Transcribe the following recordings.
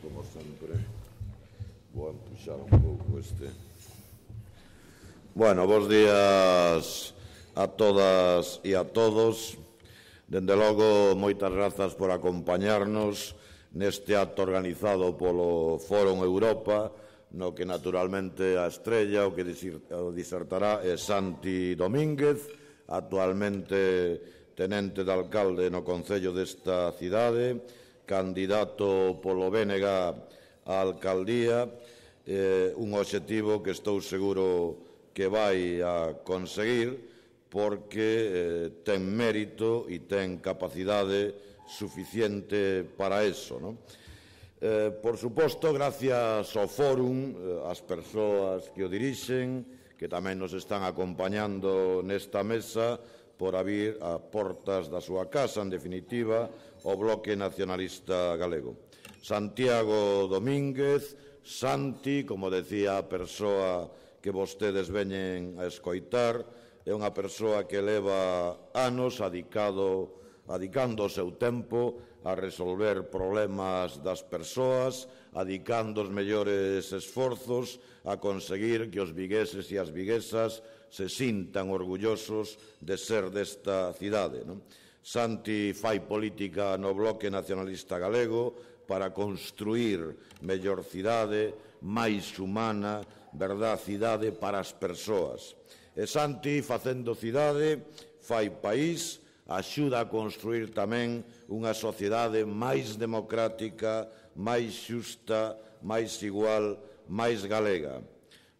como sempre. Vou empuxar un pouco este. Bueno, bons días a todas e a todos. Dende logo, moitas grazas por acompañarnos neste acto organizado polo Fórum Europa, no que naturalmente a estrella o que disertará é Santi Domínguez, actualmente tenente de alcalde no concello desta cidade, candidato polo BNG á alcaldía, un obxectivo que estou seguro que vai a conseguir porque ten mérito e ten capacidade suficiente para eso, non? Por suposto, gracias ao Fórum, ás persoas que o dirixen, que tamén nos están acompañando nesta mesa, por abrir a portas da súa casa, en definitiva, o Bloque Nacionalista Galego. Santiago Domínguez, Santi, como decía a persoa que vostedes veñen a escoitar, é unha persoa que leva anos adicando o seu tempo a resolver problemas das persoas, adicando os mellores esforzos a conseguir que os vigueses e as viguesas se sintan orgullosos de ser desta cidade, non? Santi fai política no Bloque Nacionalista Galego para construir mellor cidade, máis humana, verdad, cidade para as persoas. E Santi, facendo cidade, fai país, axuda a construir tamén unha sociedade máis democrática, máis xusta, máis igual, máis galega.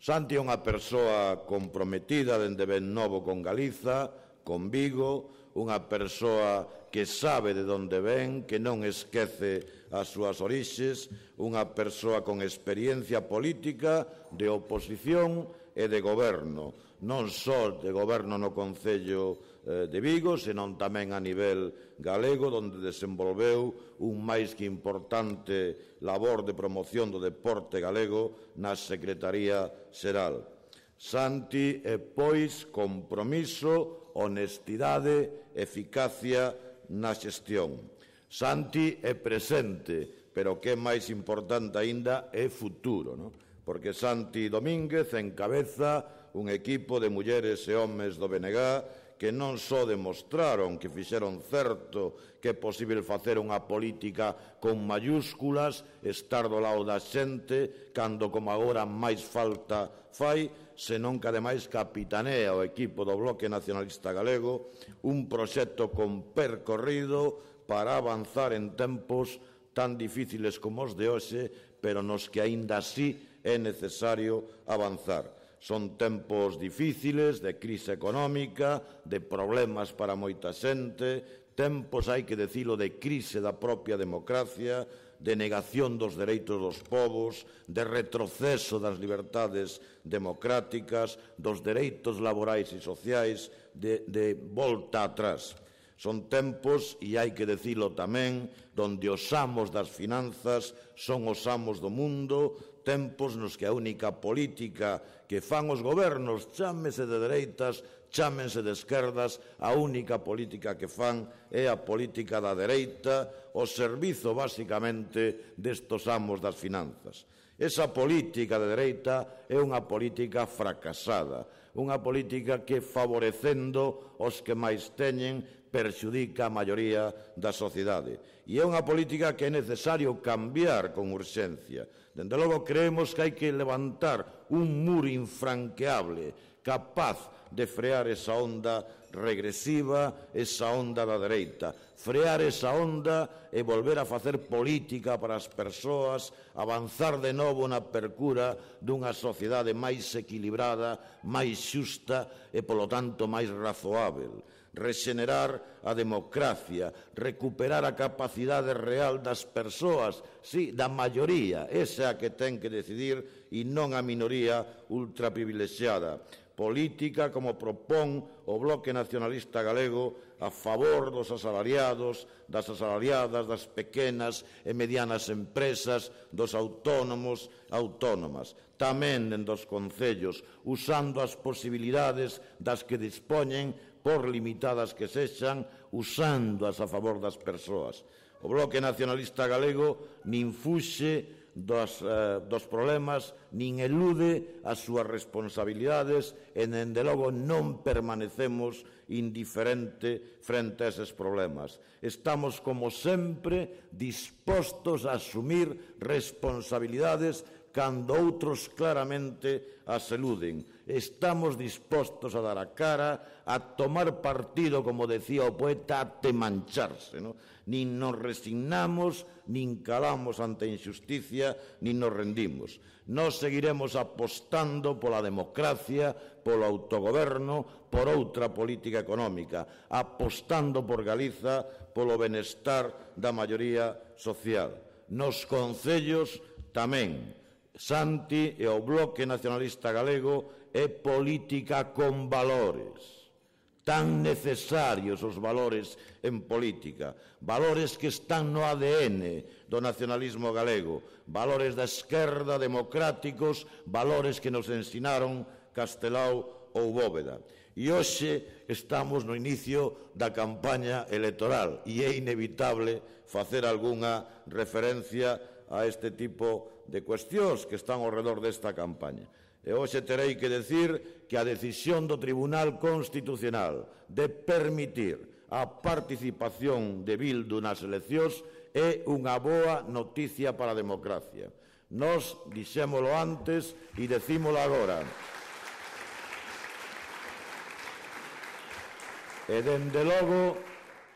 Santi é unha persoa comprometida dende ben novo con Galiza, con Vigo, unha persoa que sabe de onde ven, que non esquece as súas orixes, unha persoa con experiencia política de oposición e de goberno, non só de goberno no Concello de Vigo, senón tamén a nivel galego, onde desenvolveu un máis que importante labor de promoción do deporte galego na Secretaría Xeral. Santi é, pois, compromiso, honestidade, eficacia na xestión. Santi é presente, pero o que é máis importante aínda é futuro, non? Porque Santi Domínguez encabeza un equipo de mulleres e homes do BNG que non só demostraron que fixeron certo que é posible facer unha política con mayúsculas, estar do lado da xente, cando como agora máis falta fai, senón que ademais capitanea o equipo do Bloque Nacionalista Galego un proxecto con percorrido para avanzar en tempos tan difíciles como os de hoxe, pero nos que aínda así é necesario avanzar. Son tempos difíciles, de crise económica, de problemas para moita xente, tempos, hai que dicilo, de crise da propia democracia, de negación dos dereitos dos povos, de retroceso das liberdades democráticas, dos dereitos laborais e sociais, de volta atrás. Son tempos, e hai que dicilo tamén, donde os amos das finanzas son os amos do mundo, tempos nos que a única política que fan os gobernos, chámense de dereitas, chámense de esquerdas, a única política que fan é a política da dereita, o servizo, basicamente, destos amos das finanzas. Esa política de dereita é unha política fracasada, unha política que, favorecendo os que máis teñen, perxudica a maioría da sociedade. E é unha política que é necesario cambiar con urxencia. Dende logo, creemos que hai que levantar un muro infranqueable, capaz de frear esa onda regresiva, esa onda da dereita, frear esa onda e volver a facer política para as persoas, avanzar de novo na percura dunha sociedade máis equilibrada, máis xusta e, polo tanto, máis razoável. Rexenerar a democracia, recuperar a capacidade real das persoas, sí, da maioría, esa que ten que decidir e non a minoría ultraprivilexiada. Política como propón o Bloque Nacionalista Galego a favor dos asalariados, das asalariadas, das pequenas e medianas empresas, dos autónomos, autónomas, tamén dos concellos, usando as posibilidades das que dispoñen, por limitadas que sexan, usándoas a favor das persoas. O Bloque Nacionalista Galego nin fuxe dos problemas, nin elude as súas responsabilidades e, dende logo, non permanecemos indiferente frente a eses problemas. Estamos, como sempre, dispostos a asumir responsabilidades cando outros claramente as eluden. Estamos dispostos a dar a cara, a tomar partido, como decía o poeta, até mancharse, non? Nin nos resignamos, nin calamos ante a injusticia, nin nos rendimos. Nós seguiremos apostando pola democracia, polo autogoberno, por outra política económica, apostando por Galiza, polo benestar da maioría social. Nos concellos tamén. Santi e o Bloque Nacionalista Galego é política con valores, tan necesarios os valores en política, valores que están no ADN do nacionalismo galego, valores da esquerda democráticos, valores que nos ensinaron Castelao ou Bóveda. E hoxe estamos no inicio da campaña electoral e é inevitable facer algunha referencia a este tipo de cuestións que están ao redor desta campaña. E hoxe terei que decir que a decisión do Tribunal Constitucional de permitir a participación de Bildu nas eleccións é unha boa noticia para a democracia. Nós dixémolo antes e decímolo agora. E, dende logo,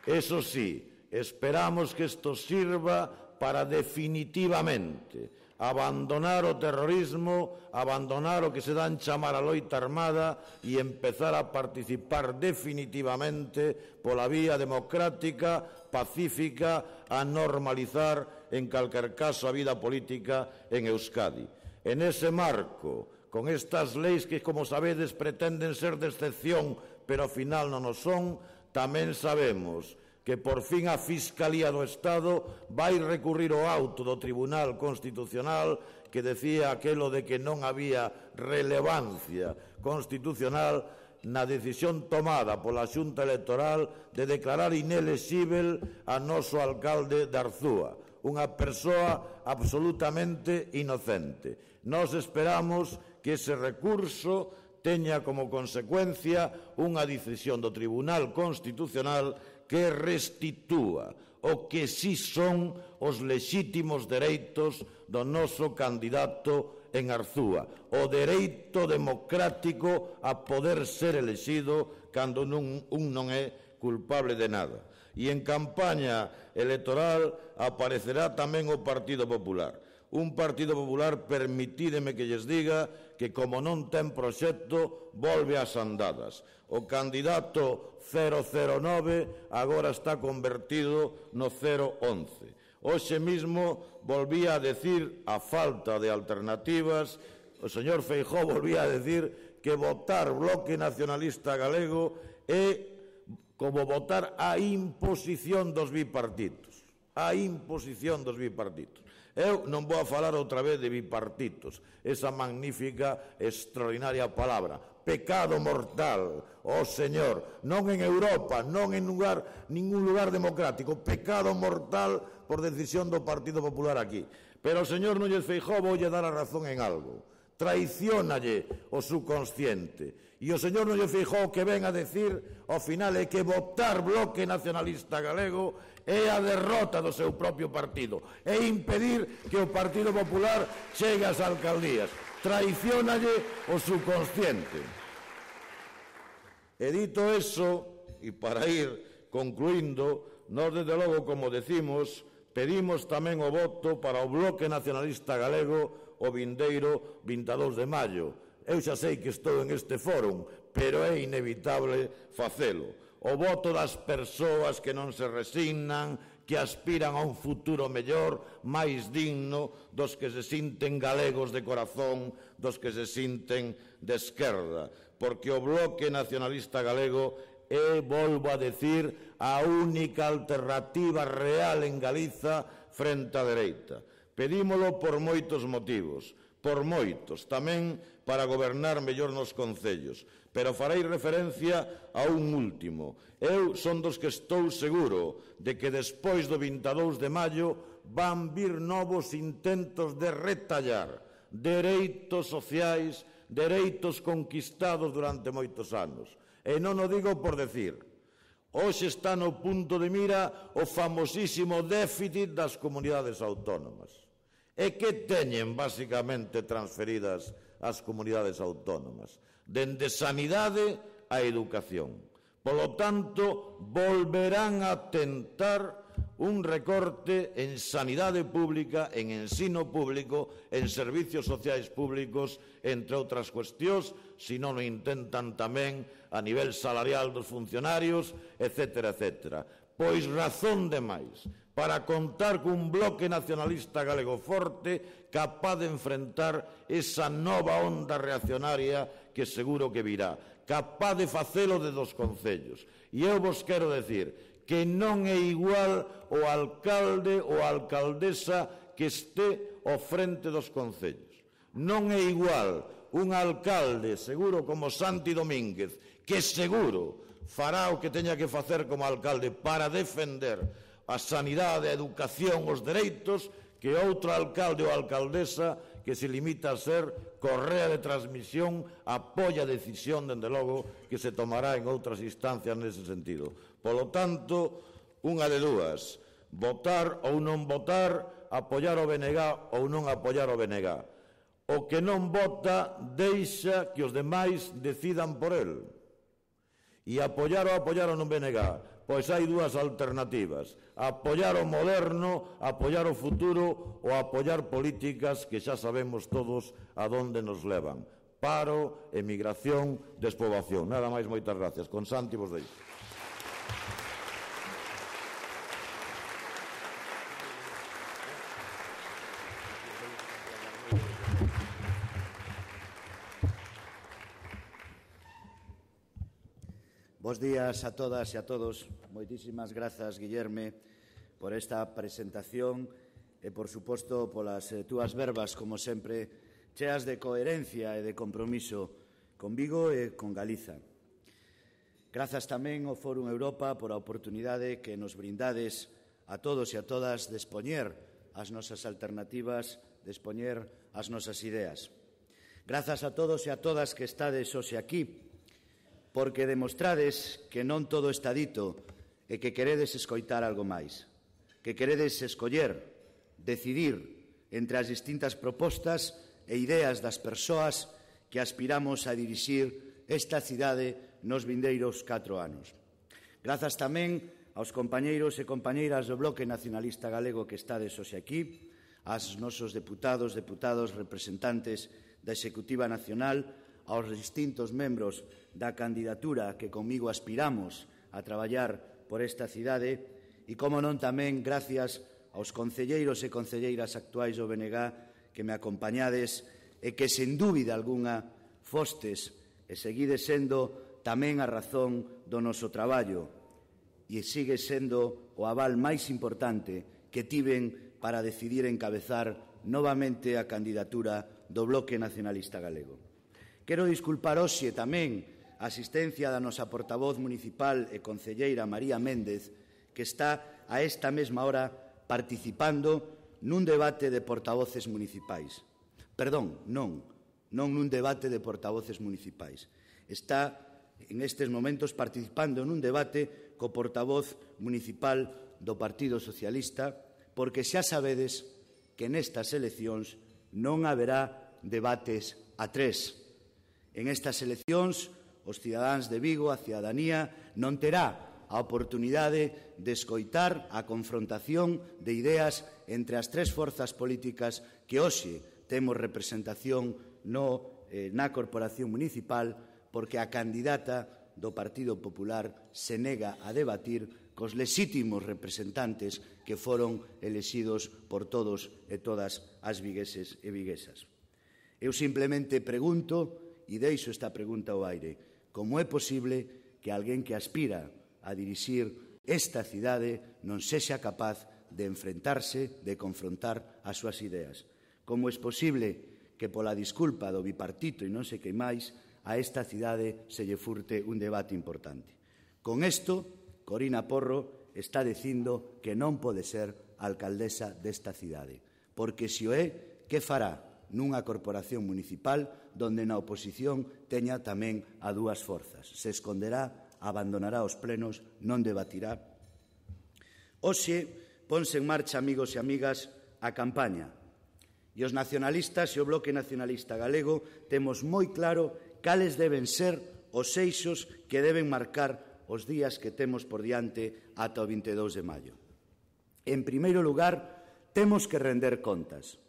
eso sí, esperamos que isto sirva para definitivamente abandonar o terrorismo, abandonar o que se dan chamar a loita armada e empezar a participar definitivamente pola vía democrática, pacífica, a normalizar en calquer caso a vida política en Euskadi. En ese marco, con estas leis que, como sabedes, pretenden ser de excepción, pero ao final non o son, tamén sabemos que por fin a Fiscalía do Estado vai recurrir ao auto do Tribunal Constitucional que decía aquelo de que non había relevancia constitucional na decisión tomada pola Xunta Electoral de declarar inelexíbel a noso alcalde de Arzúa, unha persoa absolutamente inocente. Nós esperamos que ese recurso teña como consecuencia unha decisión do Tribunal Constitucional que restitúa o que si son os lexítimos dereitos do noso candidato en Arzúa, o dereito democrático a poder ser elexido cando un non é culpable de nada. E en campaña electoral aparecerá tamén o Partido Popular. Un Partido Popular, permitídeme que lles diga, que como non ten proxecto, volve ás andadas. O candidato 009 agora está convertido no 011. Hoxe mesmo volvía a decir, a falta de alternativas, o señor Feijóo volvía a decir que votar Bloque Nacionalista Galego é como votar a imposición dos bipartitos. A imposición dos bipartitos. Eu non vou a falar outra vez de bipartitos, esa magnífica, extraordinaria palabra. Pecado mortal, oh señor, non en Europa, non en ningún lugar democrático, pecado mortal por decisión do Partido Popular aquí. Pero o señor Núñez Feijóo voulle dar a razón en algo. Traiciónalle o subconsciente. E o señor Núñez Feijóo que ven a decir ao final é que votar Bloque Nacionalista Galego é a derrota do seu propio partido, é impedir que o Partido Popular chegue ás alcaldías. Traiciónalle o subconsciente. E dito eso, e para ir concluindo, nós desde logo, como decimos, pedimos tamén o voto para o Bloque Nacionalista Galego o vindeiro 22 de maio. Eu xa sei que estou en este fórum, pero é inevitable facelo. O voto das persoas que non se resignan, que aspiran a un futuro mellor, máis digno, dos que se sinten galegos de corazón, dos que se sinten de esquerda. Porque o Bloque Nacionalista Galego é, volvo a decir, a única alternativa real en Galiza frente á dereita. Pedímolo por moitos motivos. por moitos, tamén para gobernar mellor nos concellos. Pero farei referencia a un último. Eu son dos que estou seguro de que despois do 22 de maio van vir novos intentos de retallar dereitos sociais, dereitos conquistados durante moitos anos. E non o digo por decir. Hoxe está no punto de mira o famosísimo déficit das comunidades autónomas. E que teñen, basicamente, transferidas as comunidades autónomas? Dende sanidade a educación. Polo tanto, volverán a tentar un recorte en sanidade pública, en ensino público, en servicios sociais públicos, entre outras cuestións, se non o intentan tamén a nivel salarial dos funcionarios, etcétera, etcétera. Pois razón de máis para contar cun bloque nacionalista galego forte capaz de enfrentar esa nova onda reaccionaria que seguro que virá, capaz de facelo de dos concellos. E eu vos quero decir que non é igual o alcalde ou a alcaldesa que este ao frente dos concellos. Non é igual un alcalde, seguro como Santi Domínguez, que seguro fará o que teña que facer como alcalde para defender a sanidade, a educación, os dereitos, que outro alcalde ou alcaldesa que se limita a ser correa de transmisión, apoia a decisión, dende logo, que se tomará en outras instancias nese sentido. Polo tanto, unha de dúas, votar ou non votar, apoiar o BNG ou non apoiar o BNG. O que non vota deixa que os demais decidan por el. E apoiar o non BNG. Pois hai dúas alternativas, apoiar o moderno, apoiar o futuro ou apoiar políticas que xa sabemos todos a donde nos levan. Paro, emigración, despoboación. Nada máis, moitas gracias. Con Santi vos deixo. Bos días a todas e a todos. Moitísimas grazas, Guillerme, por esta presentación e, por suposto, polas túas verbas, como sempre, cheas de coherencia e de compromiso con Vigo e con Galiza. Grazas tamén ao Fórum Europa por a oportunidade que nos brindades a todos e a todas de expoñer as nosas alternativas, de expoñer as nosas ideas. Grazas a todos e a todas que estades hoxe aquí, porque demostrades que non todo está dito e que queredes escoitar algo máis, que queredes escoller, decidir entre as distintas propostas e ideas das persoas que aspiramos a dirixir esta cidade nos vindeiros 4 anos. Grazas tamén aos compañeiros e compañeiras do Bloque Nacionalista Galego que estades hoxe aquí, aos nosos deputados, representantes da Executiva Nacional, aos distintos membros da candidatura que comigo aspiramos a traballar por esta cidade e, como non, tamén gracias aos concelleiros e concelleiras actuais do BNG que me acompañades e que, sen dúbida algunha, fostes e seguides sendo tamén a razón do noso traballo e sigue sendo o aval máis importante que tiven para decidir encabezar novamente a candidatura do Bloque Nacionalista Galego. Quero disculpar hoxe tamén a asistencia da nosa portavoz municipal e concelleira María Méndez, que está a esta mesma hora participando nun debate de portavoces municipais. Perdón, non nun debate de portavoces municipais. Está en estes momentos participando nun debate co portavoz municipal do Partido Socialista, porque xa sabedes que nestas eleccións non haberá debates a tres. En estas eleccións, os cidadáns de Vigo, a cidadanía, non terá a oportunidade de escoitar a confrontación de ideas entre as tres forzas políticas que hoxe temos representación na Corporación Municipal, porque a candidata do Partido Popular se nega a debatir cos lexítimos representantes que foron elexidos por todos e todas as vigueses e viguesas. Eu simplemente pregunto, e deixo esta pregunta ao aire: como é posible que alguén que aspira a dirixir esta cidade non sexa capaz de enfrentarse, de confrontar as súas ideas? Como é posible que pola disculpa do bipartito e non sei que máis, a esta cidade se lle furte un debate importante. Con isto, Corina Porro está dicindo que non pode ser alcaldesa desta cidade, porque se o é, que fará nunha corporación municipal donde na oposición teña tamén a dúas forzas? Se esconderá, abandonará os plenos, non debatirá. Hoxe ponse en marcha, amigos e amigas, a campaña. E os nacionalistas e o Bloque Nacionalista Galego temos moi claro cales deben ser os eixos que deben marcar os días que temos por diante ata o 22 de maio. En primeiro lugar, temos que render contas.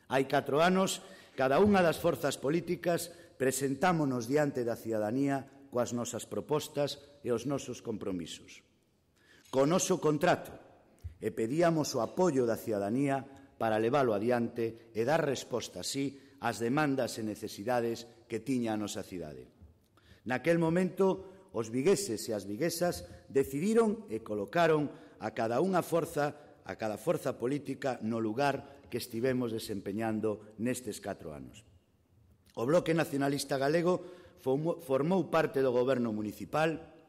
Hai 4 anos, cada unha das forzas políticas presentámonos diante da cidadanía coas nosas propostas e os nosos compromisos. Co noso contrato, e pedíamos o apoio da cidadanía para leválo adiante e dar resposta, así, ás demandas e necesidades que tiña a nosa cidade. Naquel momento, os vigueses e as viguesas decidiron e colocaron a cada forza política no lugar que estivemos desempeñando nestes 4 anos. O Bloque Nacionalista Galego formou parte do goberno municipal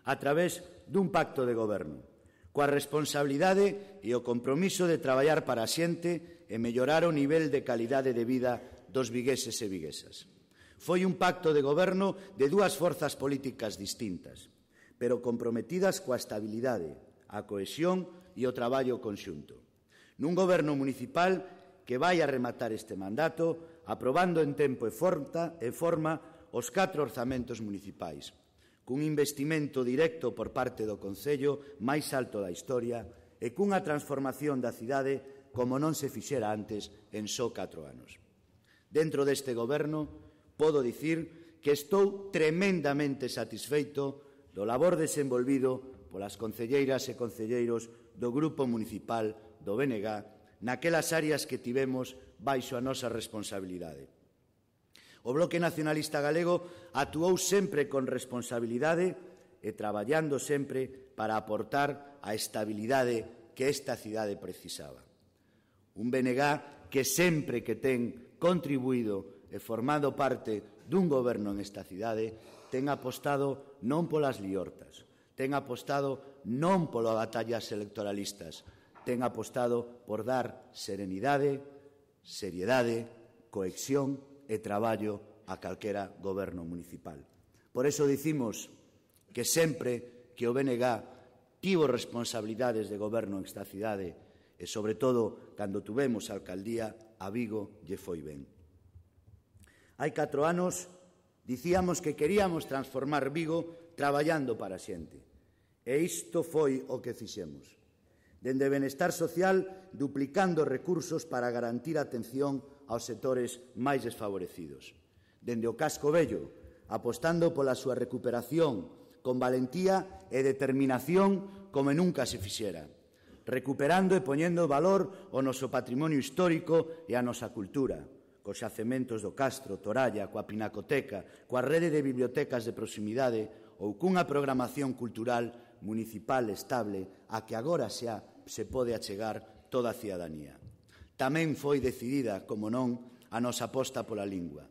a través dun pacto de goberno, coa responsabilidade e o compromiso de traballar para a xente e mellorar o nivel de calidade de vida dos vigueses e viguesas. Foi un pacto de goberno de 2 forzas políticas distintas, pero comprometidas coa estabilidade, a cohesión e o traballo conxunto. Nun goberno municipal que vai a rematar este mandato aprobando en tempo e forma os 4 orzamentos municipais, cun investimento directo por parte do Concello máis alto da historia e cunha transformación da cidade como non se fixera antes en só 4 anos. Dentro deste goberno, podo dicir que estou tremendamente satisfeito do labor desenvolvido polas concelleiras e concelleiros do Grupo Municipal do BNG naquelas áreas que tivemos baixo a nosa responsabilidade. O Bloque Nacionalista Galego actuou sempre con responsabilidade e traballando sempre para aportar a estabilidade que esta cidade precisaba. Un BNG que sempre que ten contribuído e formado parte dun goberno en esta cidade ten apostado non polas liortas, ten apostado non polas batallas electoralistas, ten apostado por dar serenidade, seriedade, cohesión e traballo a calquera goberno municipal. Por iso dicimos que sempre que o BNG tivo responsabilidades de goberno en esta cidade e, sobre todo, cando tuvemos a alcaldía, a Vigo lle foi ben. Hai 4 anos dicíamos que queríamos transformar Vigo traballando para a xente. E isto foi o que fixemos. Dende benestar social, duplicando recursos para garantir a atención aos sectores máis desfavorecidos. Dende o casco vello, apostando pola súa recuperación con valentía e determinación como nunca se fixera, recuperando e poñendo valor o noso patrimonio histórico e a nosa cultura, cos xacementos do Castro, Toralla, coa Pinacoteca, coa rede de bibliotecas de proximidade ou cunha programación cultural municipal estable a que agora xa se pode achegar toda a cidadanía. Tamén foi decidida, como non, a nosa aposta pola lingua.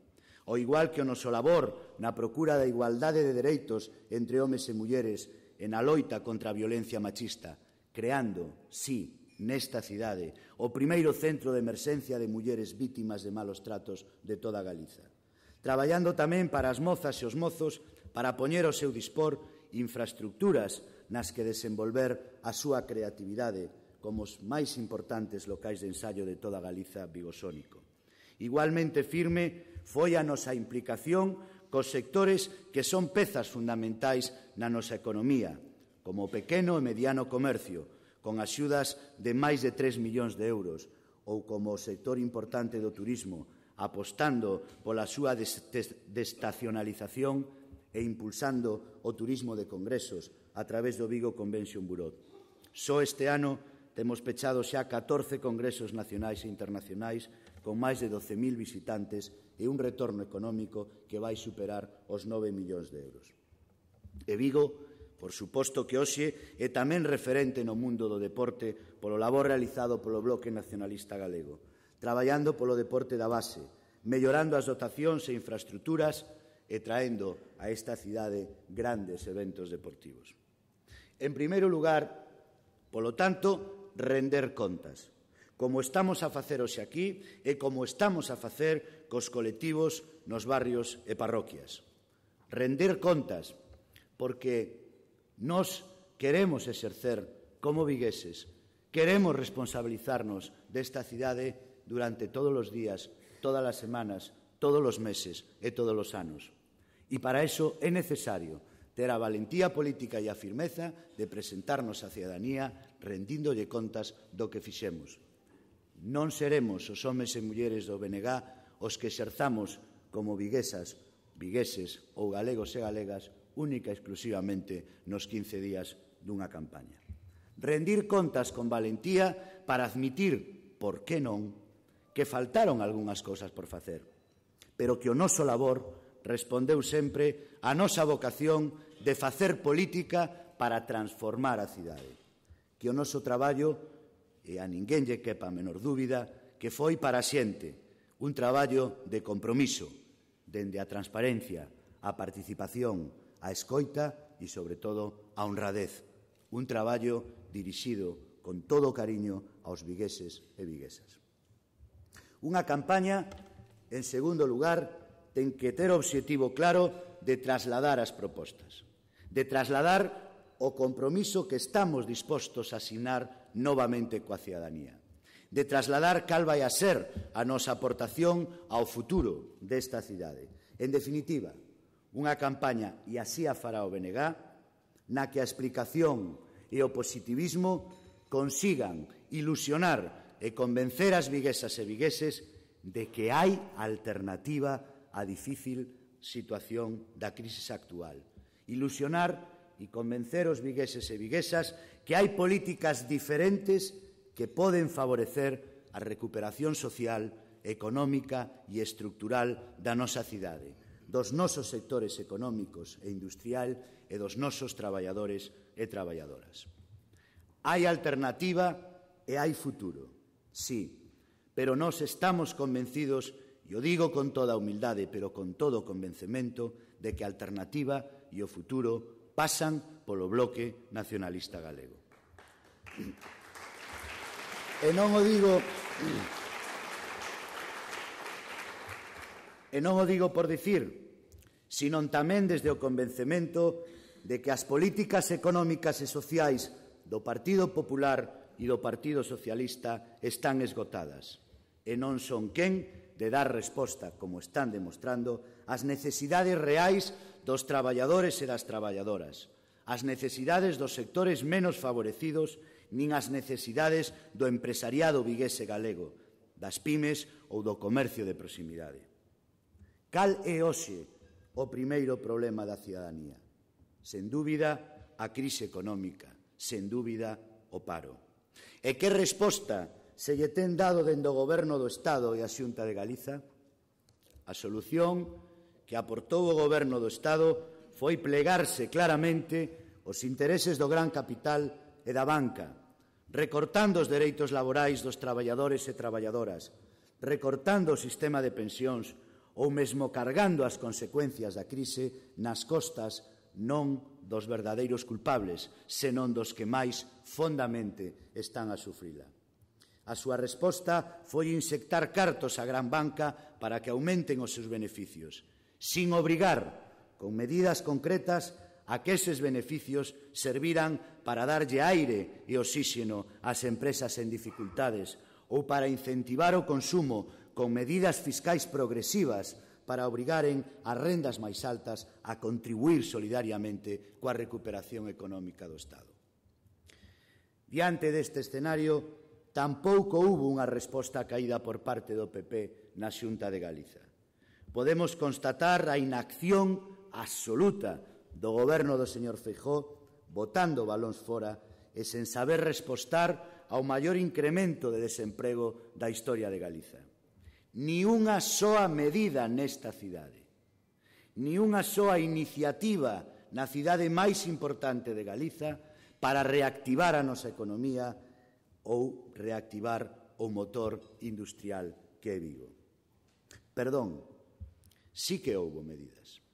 Ao igual que o noso labor na procura da igualdade de dereitos entre homes e mulleres e na loita contra a violencia machista, creando, sí, nesta cidade, o primeiro centro de emerxencia de mulleres vítimas de malos tratos de toda Galiza. Traballando tamén para as mozas e os mozos para poñer ao seu dispor infraestructuras nas que desenvolver a súa creatividade como os máis importantes locais de ensaio de toda Galiza bigosónico. Igualmente firme foi a nosa implicación cos sectores que son pezas fundamentais na nosa economía, como o pequeno e mediano comercio, con axudas de máis de 3 millóns de euros, ou como o sector importante do turismo, apostando pola súa destacionalización e impulsando o turismo de congresos a través do Vigo Convention Bureau. Só este ano temos pechado xa 14 congresos nacionais e internacionais con máis de 12.000 visitantes e un retorno económico que vai superar os 9 millóns de euros. E Vigo, por suposto que hoxe é tamén referente no mundo do deporte polo labor realizado polo Bloque Nacionalista Galego, traballando polo deporte da base, mellorando as dotacións e infraestructuras e traendo a esta cidade grandes eventos deportivos. En primeiro lugar, polo tanto, render contas, como estamos a facer hoxe aquí e como estamos a facer cos colectivos nos barrios e parroquias. Render contas, porque nós queremos exercer como vigueses, queremos responsabilizarnos desta cidade durante todos os días, todas as semanas, todos os meses e todos os anos. E para iso é necesario ter a valentía política e a firmeza de presentarnos á cidadanía rendíndolle contas do que fixemos. Non seremos os homes e mulleres do BNG os que exerzamos como viguesas, vigueses ou galegos e galegas única e exclusivamente nos 15 días dunha campaña. Rendir contas con valentía para admitir, por que non, que faltaron algunhas cousas por facer, pero que o noso labor respondeu sempre a nosa vocación de facer política para transformar a cidade, que o noso traballo, e a ninguén lle quepa a menor dúbida, que foi para a xente, un traballo de compromiso, dende a transparencia, a participación, a escoita e, sobre todo, a honradez. Un traballo dirixido con todo o cariño aos vigueses e viguesas. Unha campaña, en segundo lugar, ten que ter o obxectivo claro de trasladar as propostas, de trasladar o compromiso que estamos dispostos a asinar novamente coa cidadanía, de trasladar cal vai a ser a nosa aportación ao futuro desta cidade. En definitiva, unha campaña, e así a fará o BNG, na que a explicación e o positivismo consigan ilusionar e convencer as viguesas e vigueses de que hai alternativa á difícil situación da crise actual. Ilusionar e convencer os vigueses e viguesas que hai políticas diferentes que poden favorecer a recuperación social, económica e estructural da nosa cidade, dos nosos sectores económicos e industrial e dos nosos traballadores e traballadoras. Hai alternativa e hai futuro, sí, pero nós estamos convencidos, e o digo con toda a humildade, pero con todo o convencemento, de que a alternativa e o futuro pasan polo bloque nacionalista galego. E non o digo por dicir, senón tamén desde o convencemento de que as políticas económicas e sociais do Partido Popular e do Partido Socialista están esgotadas e non son quen de dar resposta, como están demostrando, ás necesidades reais dos traballadores e das traballadoras, as necesidades dos sectores menos favorecidos, nin as necesidades do empresariado viguese galego, das pymes ou do comercio de proximidade. Cal é hoxe o primeiro problema da cidadanía? Sen dúbida, a crise económica, sen dúbida, o paro. E que resposta se lle ten dado dende o Goberno do Estado e a Xunta de Galiza? A solución que aportou o Goberno do Estado foi plegarse claramente os intereses do gran capital e da banca, recortando os dereitos laborais dos traballadores e traballadoras, recortando o sistema de pensións ou mesmo cargando as consecuencias da crise nas costas non dos verdadeiros culpables, senón dos que máis fondamente están a sufrila. A súa resposta foi inyectar cartos á gran banca para que aumenten os seus beneficios, sin obrigar, con medidas concretas, a que eses beneficios serviran para darlle aire e oxíxeno ás empresas en dificultades ou para incentivar o consumo con medidas fiscais progresivas para obrigaren as rendas máis altas a contribuir solidariamente coa recuperación económica do Estado. Diante deste escenario, tampouco houbo unha resposta caída por parte do PP na Xunta de Galiza. Podemos constatar a inacción absoluta do goberno do señor Feijóo, botando balóns fora e sen saber respostar ao maior incremento de desemprego da historia de Galiza. Ni unha soa medida nesta cidade, ni unha soa iniciativa na cidade máis importante de Galiza para reactivar a nosa economía ou reactivar o motor industrial que é Vigo. Perdón, sí que houbo medidas.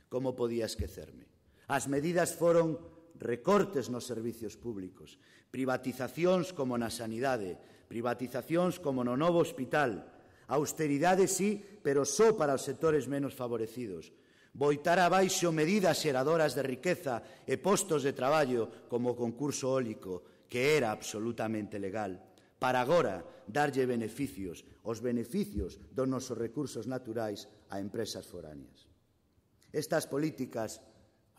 Como podía esquecerme? As medidas foron recortes nos servicios públicos, privatizacións como na sanidade, privatizacións como no novo hospital, austeridade sí, pero só para os sectores menos favorecidos, boitar abaixo medidas xeradoras de riqueza e postos de traballo como o concurso eólico, que era absolutamente legal, para agora darlle beneficios, os beneficios dos nosos recursos naturais a empresas foráneas. Estas políticas,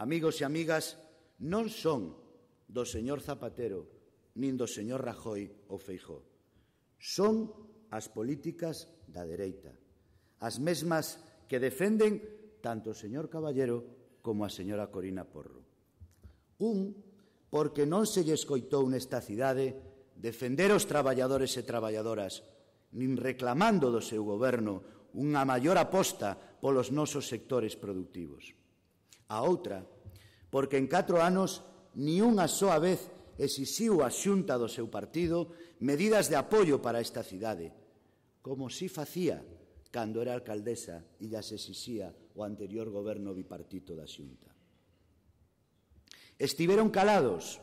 amigos e amigas, non son do señor Zapatero nin do señor Rajoy ou Feijóo. Son as políticas da dereita, as mesmas que defenden tanto o señor Caballero como a señora Corina Porro. Porque non se lle escoitou nesta cidade defender os traballadores e traballadoras, nin reclamando do seu goberno unha maior aposta polos nosos sectores productivos. A outra, porque en 4 anos ni unha soa vez exixiu a Xunta do seu partido medidas de apoio para esta cidade, como si facía cando era alcaldesa e llas exixía o anterior goberno bipartito da Xunta. Estiveron calados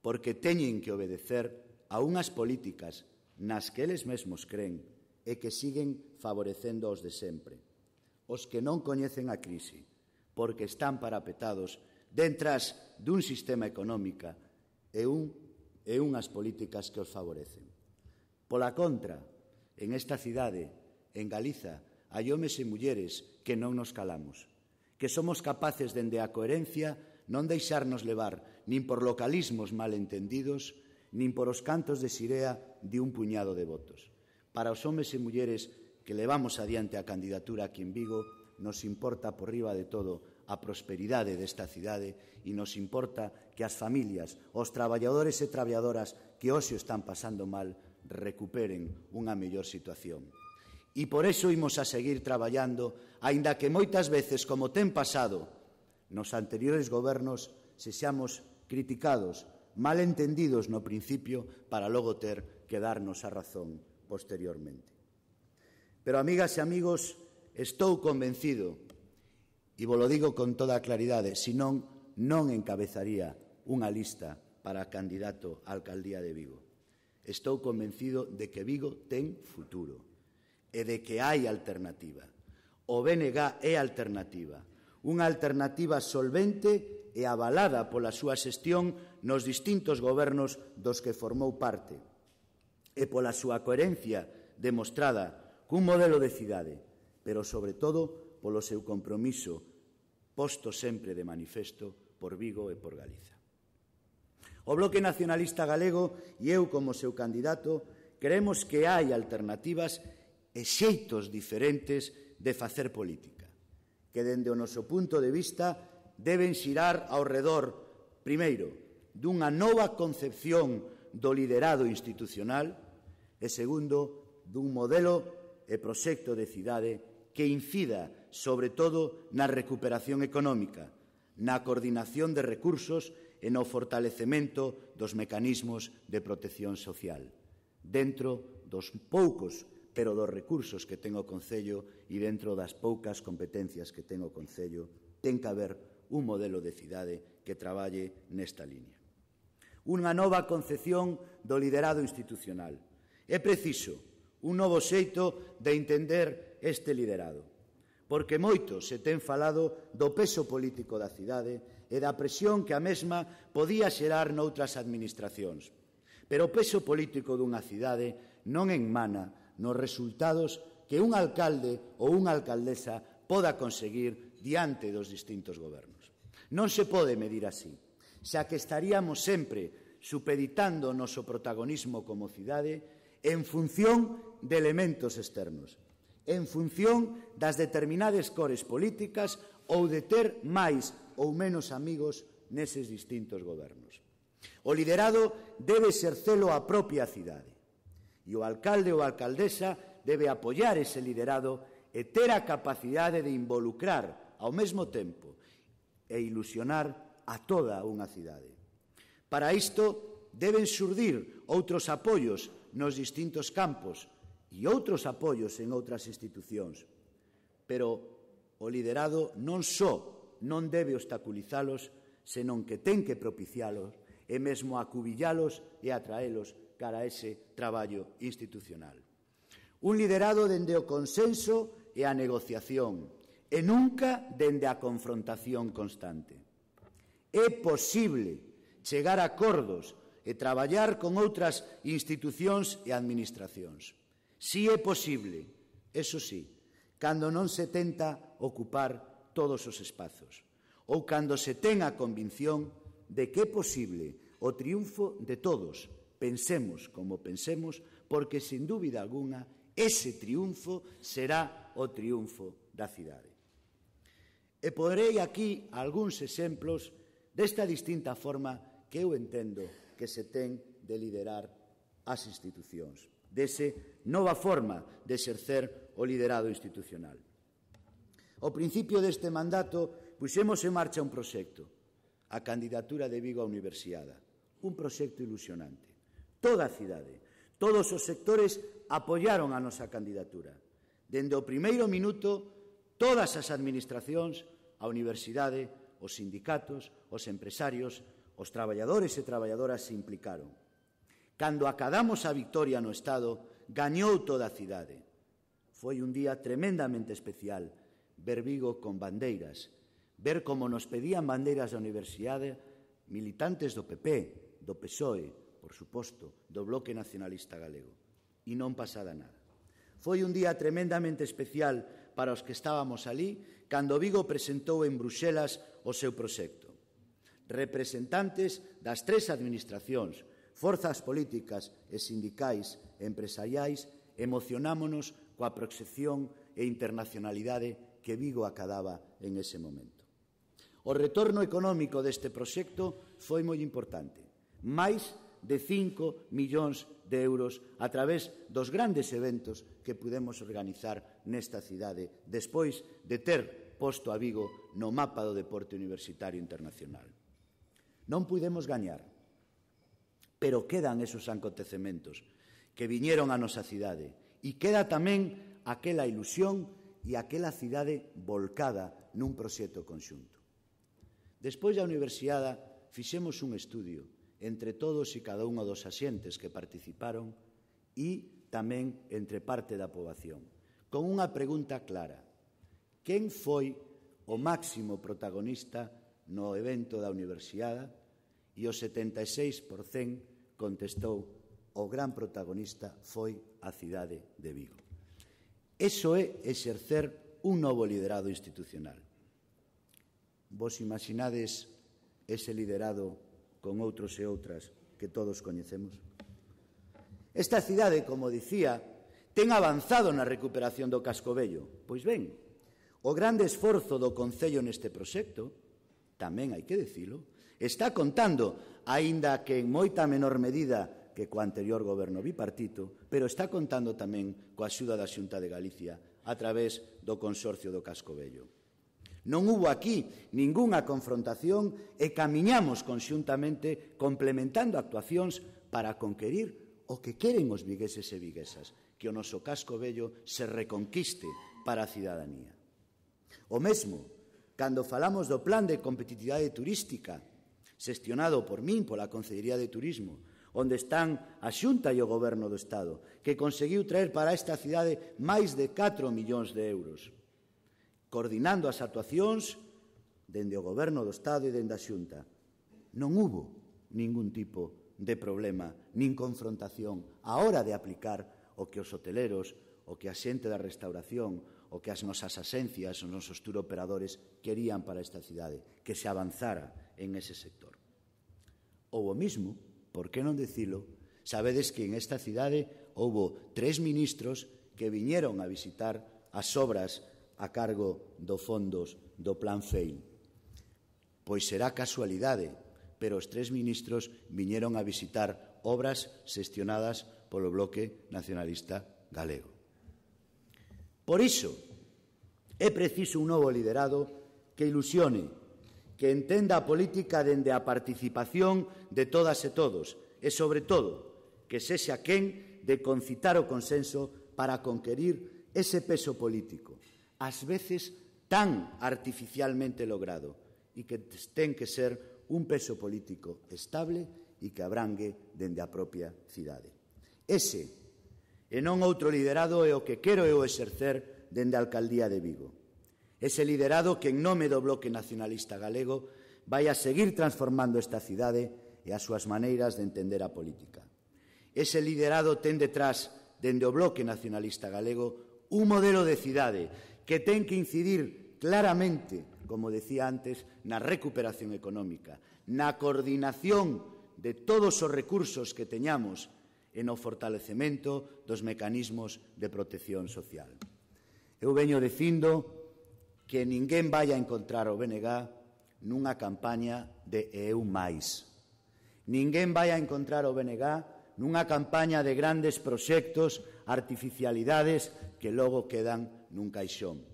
porque teñen que obedecer a unhas políticas nas que eles mesmos creen e que siguen favorecendo aos de sempre, os que non coñecen a crise, porque están parapetados dentras dun sistema económico e unhas políticas que os favorecen. Pola contra, en esta cidade, en Galiza, hai homes e mulleres que non nos calamos, que somos capaces, dende a coherencia, non deixarnos levar nin por localismos malentendidos, nin por os cantos de sirea de un puñado de votos. Para os homes e mulleres que levamos adiante a candidatura aquí en Vigo, nos importa por riba de todo a prosperidade desta cidade e nos importa que as familias, os traballadores e traballadoras que hoxe están pasando mal, recuperen unha mellor situación. E por iso imos a seguir traballando, aínda que moitas veces, como ten pasado nos anteriores gobernos, sexamos criticados, malentendidos no principio, para logo ter que darnos a razón posteriormente. Pero, amigas e amigos, estou convencido, e vos lo digo con toda claridade, senón non encabezaría unha lista para candidato á alcaldía de Vigo. Estou convencido de que Vigo ten futuro e de que hai alternativa. O BNG é alternativa, unha alternativa solvente e avalada pola súa xestión nos distintos gobernos dos que formou parte e pola súa coherencia demostrada cun modelo de cidade, pero, sobre todo, polo seu compromiso posto sempre de manifesto por Vigo e por Galiza. O Bloque Nacionalista Galego e eu, como seu candidato, creemos que hai alternativas e xeitos diferentes de facer política, que, dende o noso punto de vista, deben xirar ao redor, primeiro, dunha nova concepción do liderado institucional e, segundo, dun modelo e proxecto de cidade que incida, sobre todo, na recuperación económica, na coordinación de recursos e no fortalecemento dos mecanismos de protección social, dentro dos poucos, pero dos recursos que ten o Concello e dentro das poucas competencias que ten o Concello, ten que haber un modelo de cidade que traballe nesta liña. Unha nova concepción do liderado institucional. É preciso un novo xeito de entender este liderado, porque moito se ten falado do peso político da cidade e da presión que a mesma podía xerar noutras administracións. Pero o peso político dunha cidade non enmana nos resultados que un alcalde ou unha alcaldesa poda conseguir diante dos distintos gobernos. Non se pode medir así, xa que estaríamos sempre supeditando o noso protagonismo como cidade en función de elementos externos, en función das determinadas cores políticas ou de ter máis ou menos amigos neses distintos gobernos. O liderado debe exercelo a propia cidade e o alcalde ou a alcaldesa debe apoiar ese liderado e ter a capacidade de involucrar ao mesmo tempo e ilusionar a toda unha cidade. Para isto deben xurdir outros apoios nos distintos campos e outros apoios en outras institucións, pero o liderado non só non debe obstaculizalos, senón que ten que propicialos e mesmo acubillalos e atraelos cara a ese traballo institucional. Un liderado dende o consenso e a negociación, e nunca dende a confrontación constante. É posible chegar a acordos e traballar con outras institucións e administracións. Si é posible, eso sí, cando non se tenta ocupar todos os espazos, ou cando se ten a convicción de que é posible o triunfo de todos, pensemos como pensemos, porque, sin dúbida alguna, ese triunfo será o triunfo da cidade. E porei aquí algúns exemplos desta distinta forma que eu entendo que se ten de liderar as institucións, dese nova forma de exercer o liderado institucional. Ao principio deste mandato puxemos en marcha un proxecto, a candidatura de Vigo á Universidade, un proxecto ilusionante. Toda a cidade, todos os sectores apoiaron a nosa candidatura. Dende o primeiro minuto, todas as administracións, a universidade, os sindicatos, os empresarios, os traballadores e traballadoras se implicaron. Cando acadamos a victoria no Estado, gañou toda a cidade. Foi un día tremendamente especial ver Vigo con bandeiras, ver como nos pedían bandeiras da universidade militantes do PP, do PSOE, por suposto, do Bloque Nacionalista Galego. E non pasada nada. Foi un día tremendamente especial para os que estábamos ali cando Vigo presentou en Bruxelas o seu proxecto. Representantes das tres administracións, forzas políticas e sindicais e empresariais, emocionámonos coa proxección e internacionalidade que Vigo acadaba en ese momento. O retorno económico deste proxecto foi moi importante. Máis de 5 millóns de euros a través dos grandes eventos que pudemos organizar nesta cidade despois de ter posto a Vigo no mapa do deporte universitario internacional. Non pudemos gañar, pero quedan esos acontecementos que viñeron a nosa cidade e queda tamén aquela ilusión e aquela cidade volcada nun proxecto conxunto. Despois da universidade fixemos un estudio entre todos e cada unha dos axentes que participaron e tamén entre parte da poboación, con unha pregunta clara: quen foi o máximo protagonista no evento da universidade? E o 76% contestou: o gran protagonista foi a cidade de Vigo. Iso é exercer un novo liderado institucional. Vos imaginades ese liderado con outros e outras que todos coñecemos? Esta cidade, como dicía, ten avanzado na recuperación do casco vello. Pois ben, o grande esforzo do Concello neste proxecto, tamén hai que dicilo, está contando, aínda que en moita menor medida que co anterior goberno bipartito, pero está contando tamén coa axuda da Xunta de Galicia a través do Consorcio do Casco Vello. Non hubo aquí ningunha confrontación e camiñamos conxuntamente complementando actuacións para conquerir o que queren os vigueses e viguesas, que o noso casco vello se reconquiste para a cidadanía. O mesmo, cando falamos do plan de competitividade turística, xestionado por min pola Consellería de Turismo, onde están a Xunta e o Goberno do Estado, que conseguiu traer para esta cidade máis de 4 millóns de euros, coordinando as actuacións dende o Goberno do Estado e dende a Xunta. Non hubo ningún tipo de problema, nin confrontación á hora de aplicar o que os hoteleros, o que a xente da restauración, o que as nosas axencias, os nosos tour operadores querían para esta cidade, que se avanzara en ese sector. Ou o mismo, por que non dicilo, sabedes que en esta cidade houbo 3 ministros que viñeron a visitar as obras a cargo do fondos do Plan FEIL. Pois será casualidade, pero os 3 ministros viñeron a visitar obras xestionadas polo Bloque Nacionalista Galego. Por iso, é preciso un novo liderado que ilusione, que entenda a política dende a participación de todas e todos, e, sobre todo, que sexa quen de concitar o consenso para conquerir ese peso político, ás veces tan artificialmente logrado, e que ten que ser un peso político estable e que abrangue dende a propia cidade. Ese, e non outro liderado, é o que quero eu exercer dende a Alcaldía de Vigo. Ese liderado que en nome do Bloque Nacionalista Galego vai a seguir transformando esta cidade e as súas maneiras de entender a política. Ese liderado ten detrás, dende o Bloque Nacionalista Galego, un modelo de cidade que ten que incidir claramente, como decía antes, na recuperación económica, na coordinación de todos os recursos que teñamos e no fortalecemento dos mecanismos de protección social. Eu veño dicindo que ninguén vai a encontrar o BNG nunha campaña de EU máis. Ninguén vai a encontrar o BNG nunha campaña de grandes proxectos, artificialidades que logo quedan nun caixón.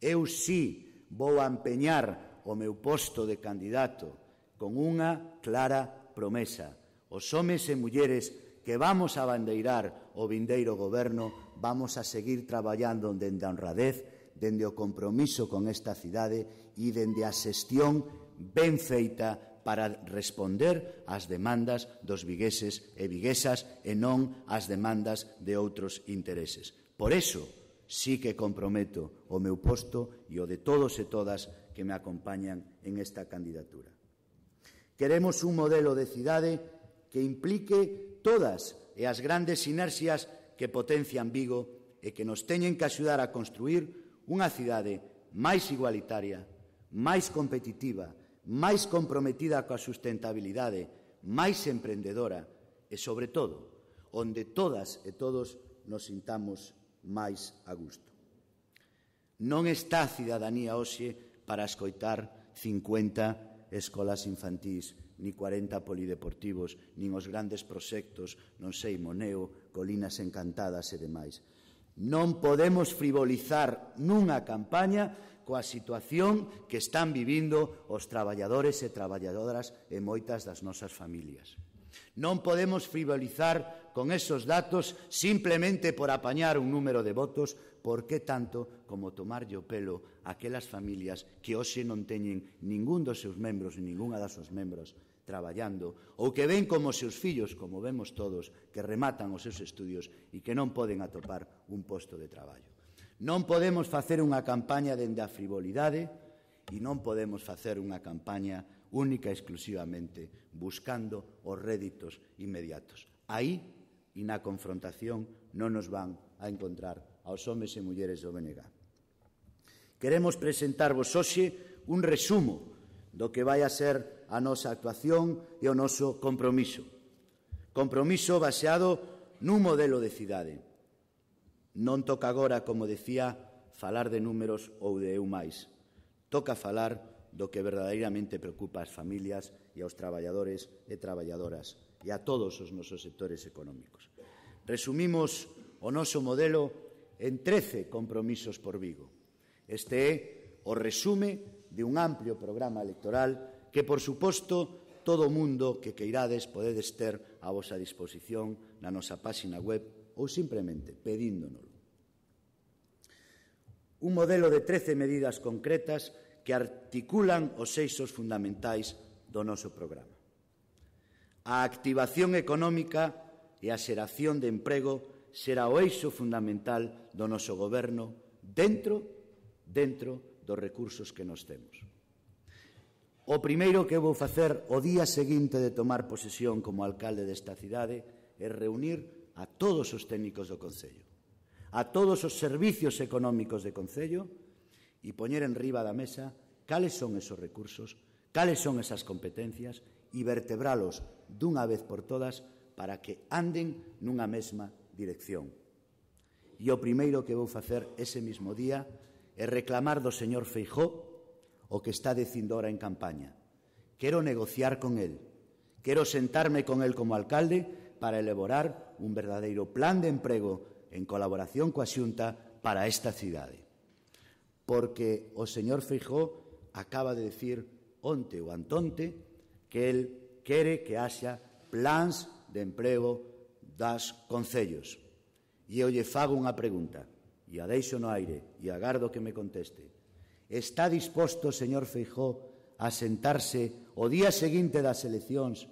Eu sí vou a empeñar o meu posto de candidato con unha clara promesa. Os homes e mulleres que vamos a bandeirar o vindeiro goberno vamos a seguir traballando dende a honradez, dende o compromiso con esta cidade e dende a xestión ben feita para responder ás demandas dos vigueses e viguesas e non ás demandas de outros intereses. Por iso, sí que comprometo o meu posto e o de todos e todas que me acompañan en esta candidatura. Queremos un modelo de cidade que implique todas e as grandes sinerxias que potencian Vigo e que nos teñen que axudar a construir unha cidade máis igualitaria, máis competitiva, máis comprometida coa sustentabilidade, máis emprendedora e, sobre todo, onde todas e todos nos sintamos máis a gusto. Non está a cidadanía hoxe para escoitar 50 escolas infantís, ni 40 polideportivos, nin os grandes proxectos, non sei, Moneo, Colinas Encantadas e demais. Non podemos frivolizar nunha campaña coa situación que están vivindo os traballadores e traballadoras e moitas das nosas familias. Non podemos frivolizar con esos datos simplemente por apañar un número de votos, porque tanto como tomarlle o pelo a aquelas familias que hoxe non teñen ningún dos seus membros ni ningunha das seus membros traballando, ou que ven como os seus fillos, como vemos todos, que rematan os seus estudios e que non poden atopar un posto de traballo. Non podemos facer unha campaña dende a frivolidade e non podemos facer unha campaña única e exclusivamente buscando os réditos inmediatos. Aí, e na confrontación, non nos van a encontrar aos homes e mulleres do BNG. Queremos presentarvos hoxe un resumo do que vai a ser a nosa actuación e o noso compromiso. Compromiso baseado nun modelo de cidade. Non toca agora, como decía, falar de números ou de EU máis. Toca falar do que verdadeiramente preocupa ás familias e aos traballadores e traballadoras e a todos os nosos sectores económicos. Resumimos o noso modelo en 13 compromisos por Vigo. Este é o resume de un amplio programa electoral que, por suposto, todo o mundo que queirades podedes ter a vosa disposición na nosa páxina web ou simplemente pedíndonoslo. Un modelo de 13 medidas concretas que articulan os eixos fundamentais do noso programa. A activación económica e a xeración de emprego será o eixo fundamental do noso goberno dentro dos recursos que nos temos. O primeiro que vou facer o día seguinte de tomar posesión como alcalde desta cidade é reunir a todos os técnicos do Concello, a todos os servicios económicos do Concello e poñer en riba da mesa cales son esos recursos, cales son esas competencias e vertebralos dunha vez por todas para que anden nunha mesma dirección. E o primeiro que vou facer ese mismo día é reclamar do señor Feijóo o que está dicindo ahora en campaña. Quero negociar con él, quero sentarme con él como alcalde para elaborar un verdadeiro plan de emprego en colaboración coa Xunta para esta cidade. Porque o señor Feijóo acaba de decir onte ou antonte que él quere que haxa plans de emprego das concellos. E eu lle fago unha pregunta, e a deixo no aire, e agardo que me conteste. Está disposto, señor Feijóo, a sentarse o día seguinte das eleccións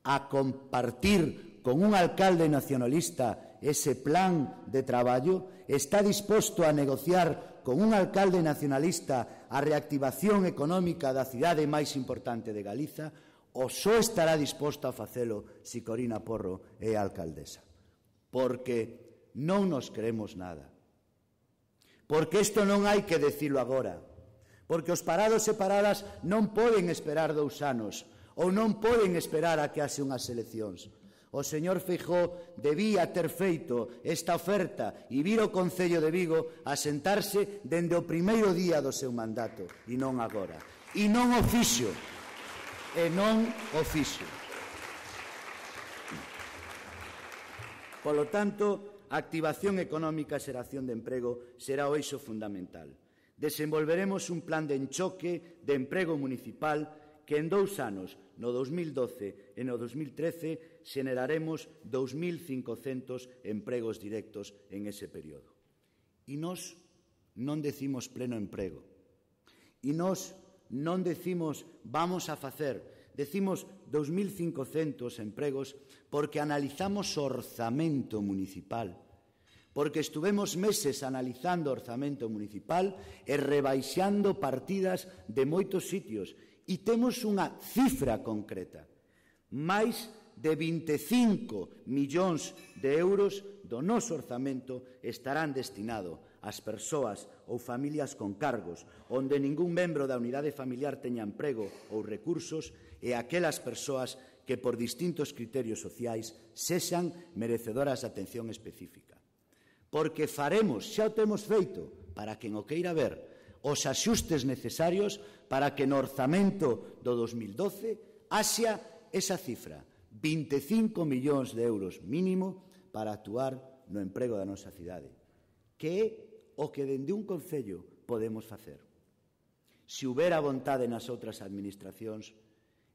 a compartir con un alcalde nacionalista ese plan de traballo? Está disposto a negociar con un alcalde nacionalista a reactivación económica da cidade máis importante de Galiza? Ou só estará disposto a facelo se Corina Porro é alcaldesa? Porque non nos creemos nada. Porque isto non hai que decilo agora. Porque os parados e paradas non poden esperar 2 anos ou non poden esperar a que haxe unhas eleccións. O señor Feijóo debía ter feito esta oferta e vir ao Concello de Vigo a sentarse dende o primeiro día do seu mandato e non agora. E non o fixo. E non o fixo. Polo tanto, a activación económica e xeración de emprego será o eixo fundamental. Desenvolveremos un plan de enchoque de emprego municipal que en 2 anos, no 2012 e no 2013, xeneraremos 2.500 empregos directos en ese período. E nós non decimos pleno emprego. E nós non decimos vamos a facer, decimos 2.500 empregos porque analizamos o orzamento municipal, porque estuvemos meses analizando o orzamento municipal e rebaixando partidas de moitos sitios e temos unha cifra concreta. Máis de 25 millóns de euros do noso orzamento estarán destinados ás persoas ou familias con cargos, onde ningún membro da unidade familiar teña emprego ou recursos, e aquelas persoas que por distintos criterios sociais sexan merecedoras de atención específica. Porque faremos, xa o temos feito, para quen o queira ver, os axustes necesarios para que no orzamento do 2012 haxa esa cifra, 25 millóns de euros mínimo para actuar no emprego da nosa cidade, que é o que dende un concello podemos facer. Se houbera vontade nas outras administracións,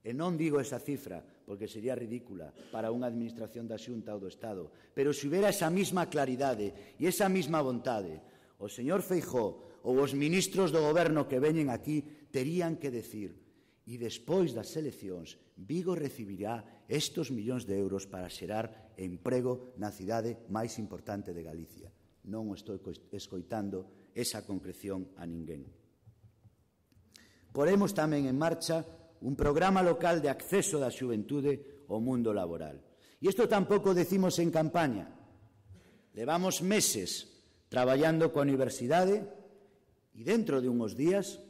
e non digo esa cifra porque sería ridícula para unha administración da Xunta ou do Estado, pero se houbera esa mesma claridade e esa mesma vontade, o señor Feijóo ou os ministros do goberno que veñen aquí terían que decir: e despois das eleccións Vigo recibirá estes millóns de euros para xerar emprego na cidade máis importante de Galicia. Non estou escoitando esa concreción a ninguén. Poremos tamén en marcha un programa local de acceso da xuventude ao mundo laboral. E isto tampouco decimos en campaña. Levamos meses traballando coa universidade e dentro de unhos días,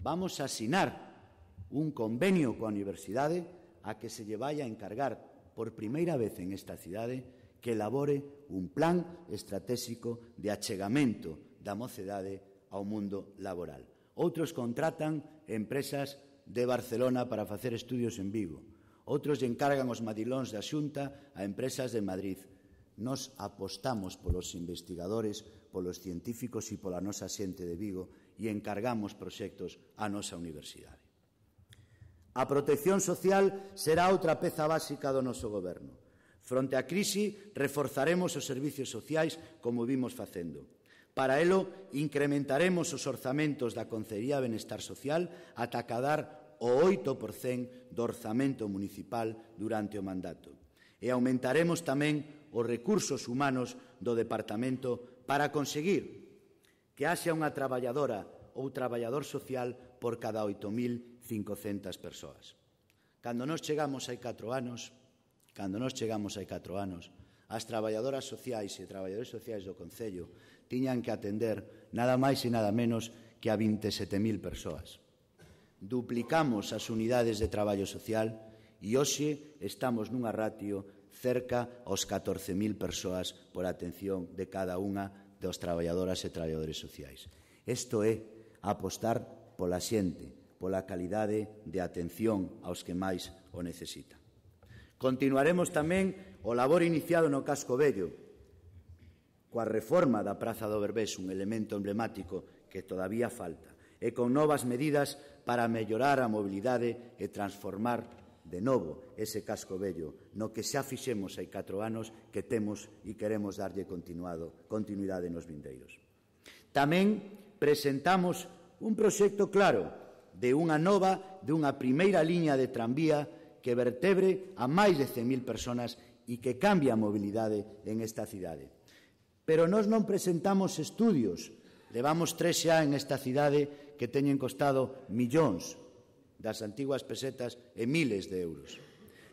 vamos a asinar un convenio coa universidade a que se lle vai a encargar por primeira vez en esta cidade que elabore un plan estratégico de achegamento da mocedade ao mundo laboral. Outros contratan empresas de Barcelona para facer estudios en Vigo. Outros lle encargan os madilóns da Xunta a empresas de Madrid. Nos apostamos polos investigadores, polos científicos e pola nosa xente de Vigo e encargamos proxectos á nosa universidade. A protección social será outra peza básica do noso goberno. Fronte á crise, reforzaremos os servicios sociais como vimos facendo. Para elo, incrementaremos os orzamentos da Consellería de Benestar Social ata acadar o 8% do orzamento municipal durante o mandato. E aumentaremos tamén os recursos humanos do Departamento para conseguir que haxa unha traballadora ou traballador social por cada 8.500 persoas. Cando nós chegamos hai 4 anos, as traballadoras sociais e traballadores sociais do Concello tiñan que atender nada máis e nada menos que a 27.000 persoas. Duplicamos as unidades de traballo social e hoxe estamos nunha ratio cerca aos 14.000 persoas por atención de cada unha das traballadoras e traballadores sociais. Isto é apostar pola xente, pola calidade de atención aos que máis o necesitan. Continuaremos tamén o labor iniciado no Casco Vello, coa reforma da Praza do Berbés, un elemento emblemático que todavía falta, e con novas medidas para mellorar a mobilidade e transformar de novo ese casco vello no que xa fixemos hai 4 anos que temos e queremos darlle continuidade nos vindeiros. Tamén presentamos un proxecto claro de unha primeira liña de tranvía que vertebre a máis de 100.000 persoas e que cambie a mobilidade en esta cidade. Pero nós non presentamos estudios. Levamos 3 xa en esta cidade que teñen costado millóns das antiguas pesetas e miles de euros.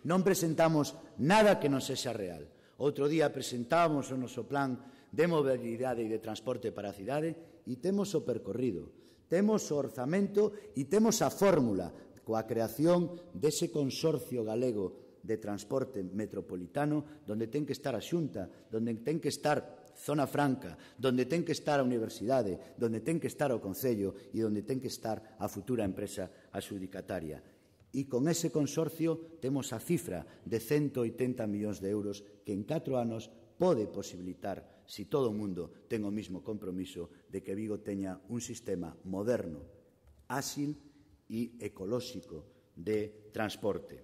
Non presentamos nada que non sexa real. Outro día presentábamos o noso plan de mobilidade e de transporte para a cidade e temos o percorrido, temos o orzamento e temos a fórmula coa creación dese consorcio galego de transporte metropolitano donde ten que estar a Xunta, donde ten que estar Zona Franca, donde ten que estar a Universidade, donde ten que estar o Concello e donde ten que estar a futura empresa adxudicataria. E con ese consorcio temos a cifra de 180 millóns de euros que en 4 anos pode posibilitar, se todo o mundo ten o mismo compromiso, de que Vigo teña un sistema moderno, áxil e ecolóxico de transporte.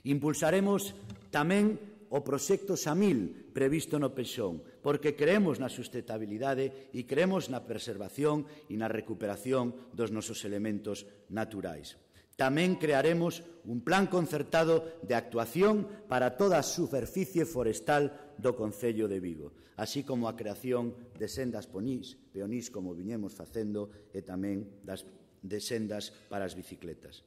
Impulsaremos tamén o proxecto Samil previsto no Pexón, porque creemos na sustentabilidade e creemos na preservación e na recuperación dos nosos elementos naturais. Tamén crearemos un plan concertado de actuación para toda a superficie forestal do Concello de Vigo, así como a creación de sendas peonís, como viñemos facendo, e tamén de sendas para as bicicletas.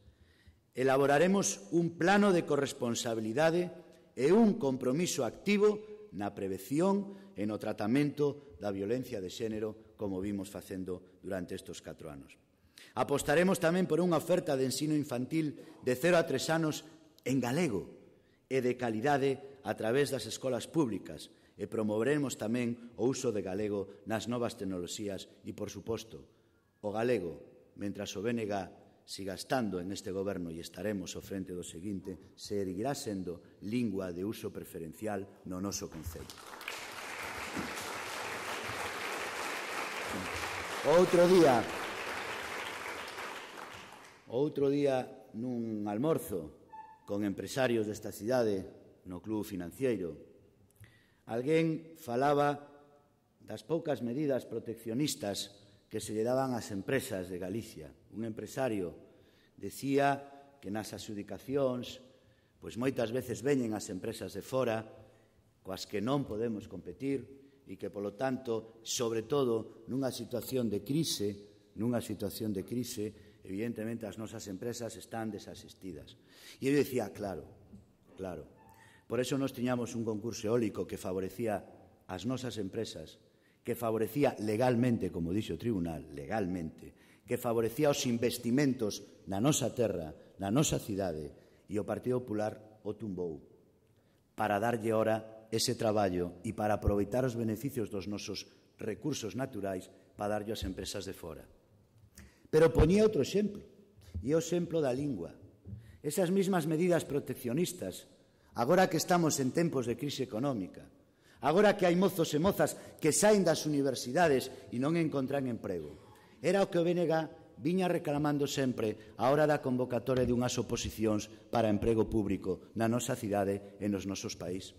Elaboraremos un plano de corresponsabilidade e un compromiso activo na prevención e no tratamento da violencia de xénero, como vimos facendo durante estes 4 anos. Apostaremos tamén por unha oferta de ensino infantil de 0 a 3 anos en galego e de calidade a través das escolas públicas e promoveremos tamén o uso de galego nas novas tecnoloxías e, por suposto, o galego, mentras o BNG siga estando en este goberno e estaremos ao frente do seguinte, seguirá sendo lingua de uso preferencial no noso Concello. Outro día, nun almorzo con empresarios desta cidade, no Club Financiero, alguén falaba das poucas medidas proteccionistas que se lle daban ás empresas de Galicia. Un empresario decía que nas adxudicacións pois moitas veces veñen as empresas de fora coas que non podemos competir e que, polo tanto, sobre todo nunha situación de crise, evidentemente as nosas empresas están desasistidas. E eu dicía, claro, por eso nós tiñamos un concurso eólico que favorecía as nosas empresas, que favorecía legalmente, como dixo o tribunal, legalmente, que favorecía os investimentos na nosa terra, na nosa cidade, e o Partido Popular o tumbou para darlle ora ese traballo e para aproveitar os beneficios dos nosos recursos naturais para darlle ás empresas de fora. Pero poñía outro exemplo, e o exemplo da lingua. Esas mesmas medidas proteccionistas, agora que estamos en tempos de crise económica, agora que hai mozos e mozas que saen das universidades e non encontran emprego. Era o que o BNG viña reclamando sempre a hora da convocatoria dunhas oposicións para emprego público na nosa cidade e nos nosos país.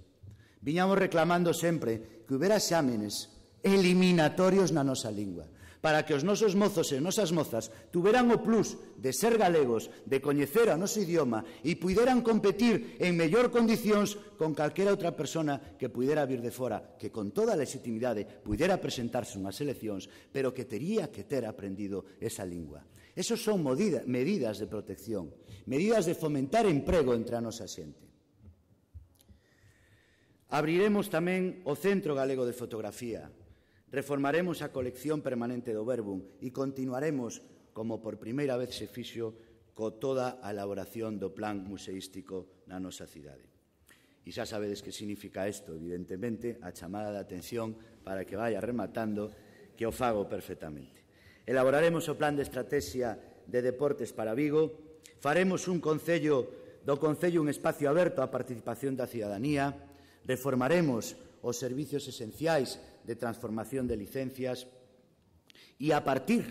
Viñamos reclamando sempre que houbera exámenes eliminatorios na nosa lingua, para que os nosos mozos e nosas mozas tuveran o plus de ser galegos, de coñecer o noso idioma e puderan competir en mellor condicións con calquera outra persona que pudera vir de fora, que con toda a legitimidade pudera presentarse unhas eleccións, pero que tería que ter aprendido esa lingua. Esos son medidas de protección, medidas de fomentar emprego entre a nosa xente. Abriremos tamén o Centro Galego de Fotografía. Reformaremos a colección permanente do Verbum e continuaremos, como por primeira vez se fixo, co toda a elaboración do plan museístico na nosa cidade. E xa sabedes que significa isto, evidentemente, a chamada de atención para que vaya rematando, que o fago perfectamente. Elaboraremos o plan de estrategia de deportes para Vigo, faremos do Concello un espacio aberto á participación da cidadanía, reformaremos os servicios esenciais de transformación de licencias e a partir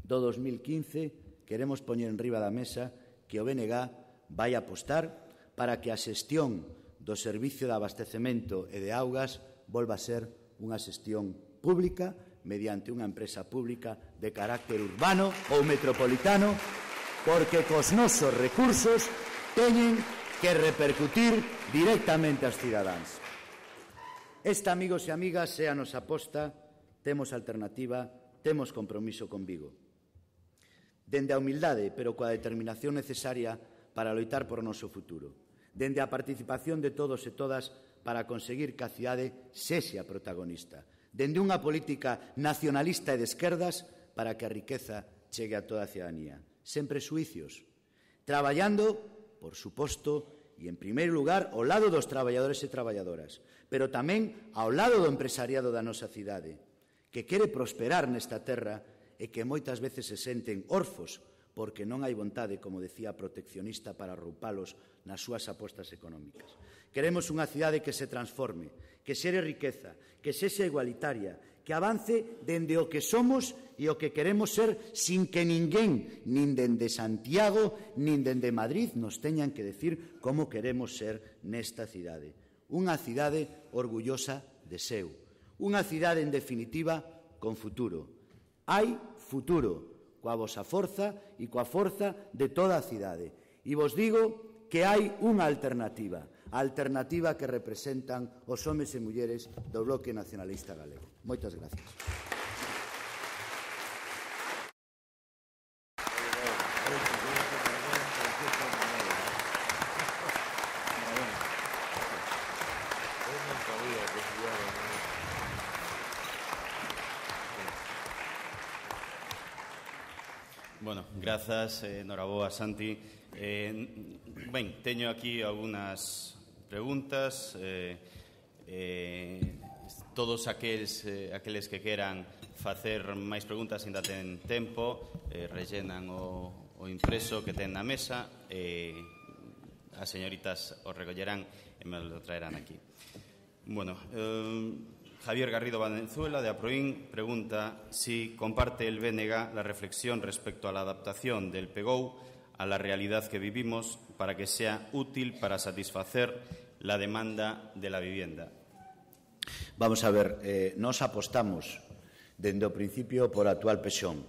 do 2015 queremos poñer en riba da mesa que o BNG vai apostar para que a xestión do servicio de abastecemento e de augas volva a ser unha xestión pública mediante unha empresa pública de carácter urbano ou metropolitano, porque cos nosos recursos teñen que repercutir directamente aos cidadáns. Esta, amigos e amigas, é a nosa aposta, temos alternativa, temos compromiso con Vigo. Dende a humildade, pero coa determinación necesaria para loitar por o noso futuro. Dende a participación de todos e todas para conseguir que a cidade sexa protagonista. Dende unha política nacionalista e de esquerdas para que a riqueza chegue a toda a cidadanía. Sen presuicios. Traballando, por suposto, e en primeiro lugar, ao lado dos traballadores e traballadoras, pero tamén ao lado do empresariado da nosa cidade, que quere prosperar nesta terra e que moitas veces se senten orfos porque non hai vontade, como decía, proteccionista para arroupalos nas súas apostas económicas. Queremos unha cidade que se transforme, que xere riqueza, que sexa igualitaria, que avance dende o que somos e o que queremos ser sin que ninguén, nin dende Santiago, nin dende Madrid, nos teñan que decir como queremos ser nesta cidade. Unha cidade orgullosa de seu. Unha cidade, en definitiva, con futuro. Hai futuro, coa vosa forza e coa forza de toda a cidade. E vos digo que hai unha alternativa. A alternativa que representan os homes e mulleres do Bloque Nacionalista Galego. Moitas gracias. Bueno, grazas, noraboa, Santi. Ben, teño aquí algunhas preguntas. Todos aqueles que queran facer máis preguntas ainda ten tempo, rellenan o impreso que ten na mesa e as señoritas o recollerán e me lo traerán aquí. Bueno, Javier Garrido Valenzuela, de Aproín, pregunta si comparte el BNG la reflexión respecto a la adaptación del PEGOU a la realidad que vivimos para que sea útil para satisfacer la demanda de la vivienda. Vamos a ver, nos apostamos dende o principio por a actual PEXON.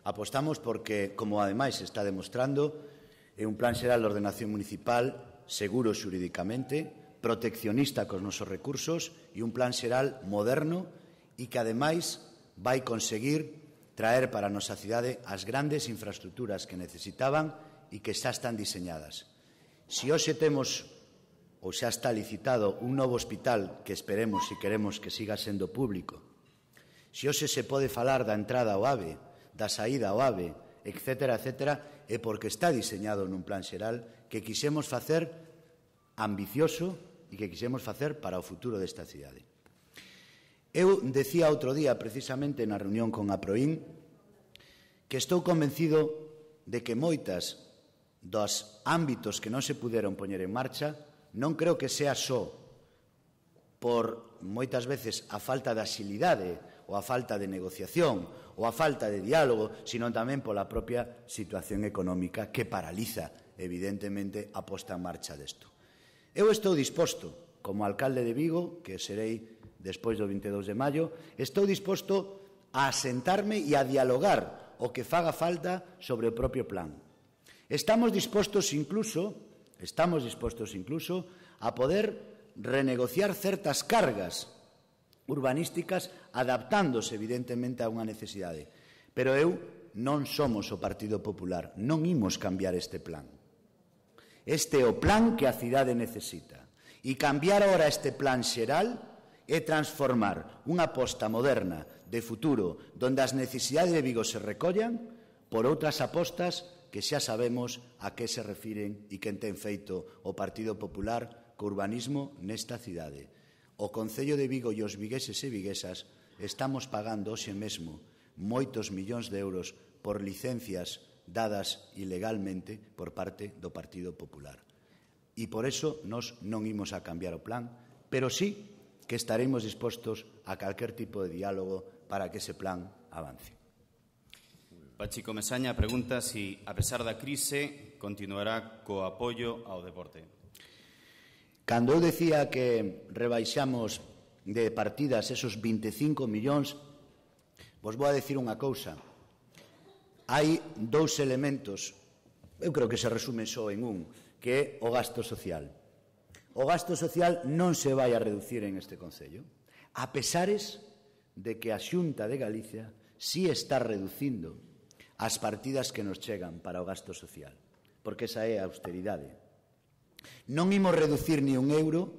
Apostamos porque, como ademais está demostrando, é un plan xeral de ordenación municipal seguro xurídicamente, proteccionista cos nosos recursos e un plan xeral moderno e que, ademais, vai conseguir traer para a nosa cidade as grandes infraestructuras que necesitaban e que xa están diseñadas. Se hoxe temos, ou xa está licitado, un novo hospital que esperemos e queremos que siga sendo público, se hoxe se pode falar da entrada ao AVE, da saída ao AVE, etcétera, etcétera, é porque está diseñado nun plan xeral que quixemos facer ambicioso e que quixemos facer para o futuro desta cidade. Eu decía outro día, precisamente na reunión con Aproín, que estou convencido de que moitas dos ámbitos que non se puderon poñer en marcha non creo que sea só por moitas veces a falta de axilidade ou a falta de negociación ou a falta de diálogo, sino tamén pola propia situación económica que paraliza, evidentemente, a posta en marcha desto. Eu estou disposto, como alcalde de Vigo, que serei despois do 22 de maio, estou disposto a asentarme e a dialogar o que faga falta sobre o propio plan. Estamos dispostos incluso a poder renegociar certas cargas urbanísticas adaptándose evidentemente a unha necesidade. Pero eu non somos o Partido Popular, non imos cambiar este plan. Este é o plan que a cidade necesita. E cambiar agora este plan xeral é transformar unha aposta moderna de futuro donde as necesidades de Vigo se recollan por outras apostas que xa sabemos a que se refiren e quen ten feito o Partido Popular co urbanismo nesta cidade. O Concello de Vigo e os vigueses e viguesas estamos pagando hoxe mesmo moitos millóns de euros por licencias dadas ilegalmente por parte do Partido Popular. E por eso nós non imos a cambiar o plan, pero sí que estaremos dispostos a calquer tipo de diálogo para que ese plan avance. Pachico Mesaña pregunta si, a pesar da crise, continuará co apoio ao deporte. Cando eu decía que rebaixamos de partidas esos 25 millóns, vos vou a decir unha cousa. Hai dous elementos, eu creo que se resume só en un, que é o gasto social. O gasto social non se vai a reducir en este Concello, a pesares de que a Xunta de Galicia sí está reducindo as partidas que nos chegan para o gasto social, porque esa é a austeridade. Non imos reducir ni un euro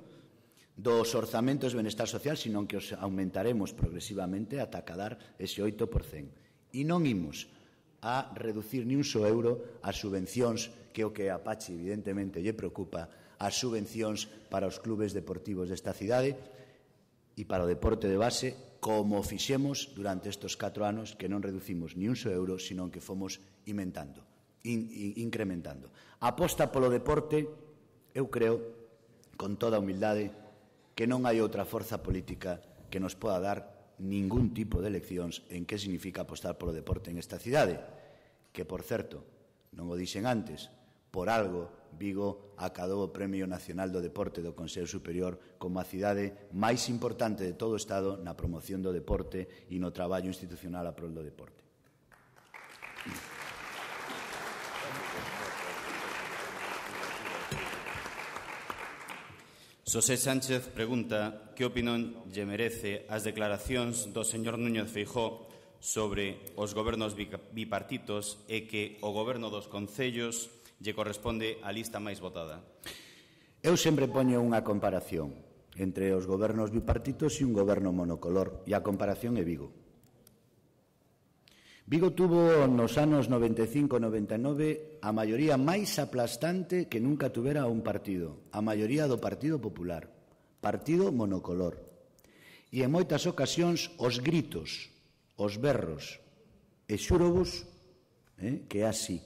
dos orzamentos de benestar social, sino que os aumentaremos progresivamente ata cadar ese 8%. E non imos a reducir ni un só euro as subvencións, que é o que a Pachi evidentemente lle preocupa, as subvencións para os clubes deportivos desta cidade e para o deporte de base, como fixemos durante estes 4 anos, que non reducimos ni un só euro, sino que fomos incrementando. A aposta polo deporte, eu creo, con toda a humildade, que non hai outra forza política que nos poda dar ningún tipo de leccións en que significa apostar polo deporte en esta cidade, que, por certo, non o dixen antes, por algo Vigo acadou o Premio Nacional do Deporte do Consello Superior como a cidade máis importante de todo o Estado na promoción do deporte e no traballo institucional a prol do deporte. Xosé Sánchez pregunta que opinión lle merece as declaracións do señor Núñez Feijóo sobre os gobernos bipartitos e que o goberno dos concellos lle corresponde a lista máis votada. Eu sempre poño unha comparación entre os gobernos bipartitos e un goberno monocolor, e a comparación é Vigo. Vigo tuvo nos anos 95-99 a maioría máis aplastante que nunca tuvera un partido, a maioría do Partido Popular, partido monocolor. E en moitas ocasións os gritos, os berros, e xúrovos, que é así.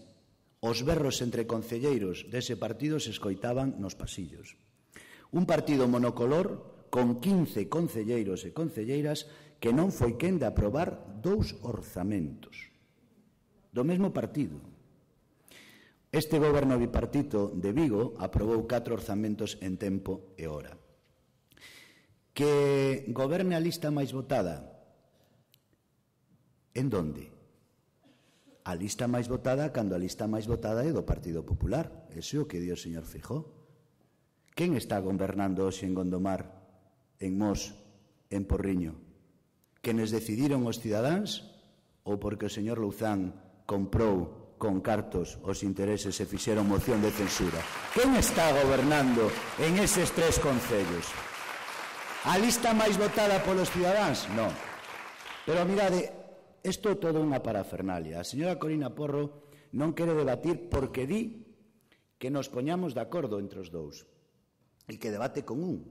Os berros entre concelleiros dese partido se escoitaban nos pasillos. Un partido monocolor con 15 concelleiros e concelleiras que non foi quen de aprobar 2 orzamentos do mesmo partido. Este goberno bipartito de Vigo aprobou 4 orzamentos en tempo e hora. Que goberne a lista máis votada? En donde? A lista máis votada cando a lista máis votada é do Partido Popular. Eso é o que di o señor Feijóo. Quen está gobernando hoxe en Gondomar, en Mos, en Porriño? Quenes decidiron os cidadáns ou porque o señor Louzán comprou con cartos os intereses e fixeron moción de censura? Quen está gobernando en eses 3 concellos? A lista máis votada polos cidadáns? Non. Pero mirade, isto é todo unha parafernalia. A señora Corina Porro non quere debatir porque di que nos poñamos de acordo entre os dous e que debate con un.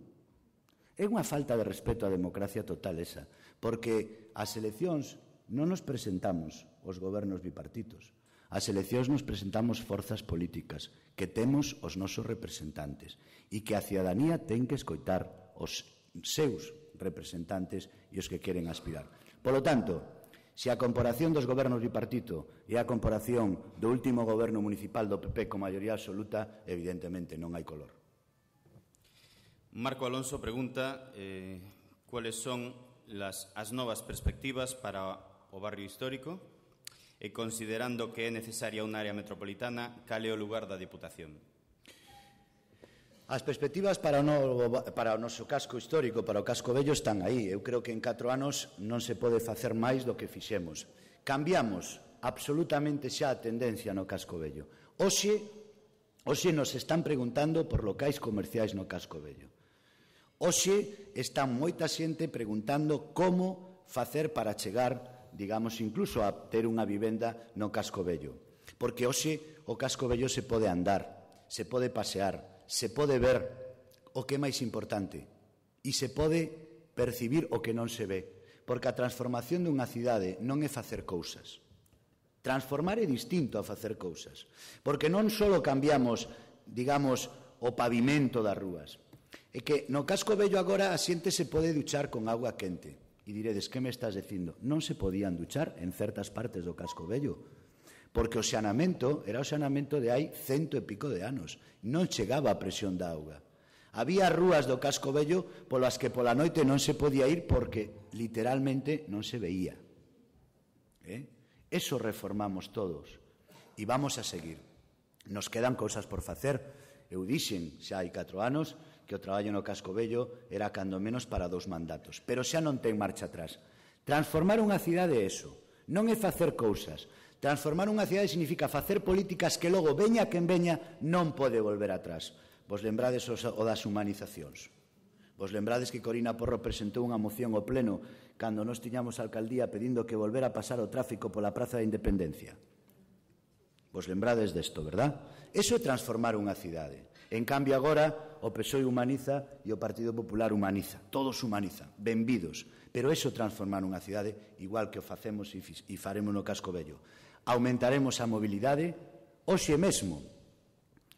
É unha falta de respeto á democracia total esa, porque as eleccións non nos presentamos os gobernos bipartitos. As eleccións nos presentamos forzas políticas que temos os nosos representantes e que a cidadanía ten que escoitar os seus representantes e os que queren aspirar. Polo tanto, se a comparación dos gobernos bipartito e a comparación do último goberno municipal do PP con maioría absoluta, evidentemente non hai color. Marco Alonso pregunta cuáles son as novas perspectivas para o barrio histórico e considerando que é necesaria unha área metropolitana, cal é o lugar da Diputación? As perspectivas para o noso casco histórico, para o casco vello, están aí. Eu creo que en 4 anos non se pode facer máis do que fixemos. Cambiamos absolutamente xa a tendencia no casco vello. Hoxe nos están preguntando por locais comerciais no casco vello. Hoxe está moita xente preguntando como facer para chegar, digamos, incluso a ter unha vivenda no casco vello. Porque hoxe o casco vello se pode andar, se pode pasear, se pode ver o que é máis importante e se pode percibir o que non se ve, porque a transformación dunha cidade non é facer cousas. Transformar é distinto a facer cousas, porque non só cambiamos, digamos, o pavimento das rúas, é que no casco vello agora a xente se pode duchar con agua quente. E diredes, que me estás dicindo? Non se podían duchar en certas partes do casco vello, porque o xanamento era o xanamento de hai 100 e pico de anos. Non chegaba a presión da auga. Había rúas do casco vello polas que pola noite non se podía ir porque literalmente non se veía. Eso reformamos todos e vamos a seguir. Nos quedan cousas por facer. Eu dixen xa hai 4 anos que o traballo no casco vello era cando menos para 2 mandatos, pero xa non ten marcha atrás. Transformar unha cidade é eso, non é facer cousas. Transformar unha cidade significa facer políticas que logo veña quen veña non pode volver atrás. Vos lembrades o das humanizacións. Vos lembrades que Corina Porro presentou unha moción ao pleno cando nos tiñamos a alcaldía pedindo que volvera a pasar o tráfico pola Praza da Independencia. Vos lembrades desto, verdad? Eso é transformar unha cidade. En cambio agora o PSOE humaniza e o Partido Popular humaniza. Todos humanizan, benvidos. Pero eso é transformar unha cidade igual que o facemos e faremos no casco vello. Aumentaremos a mobilidade hoxe mesmo.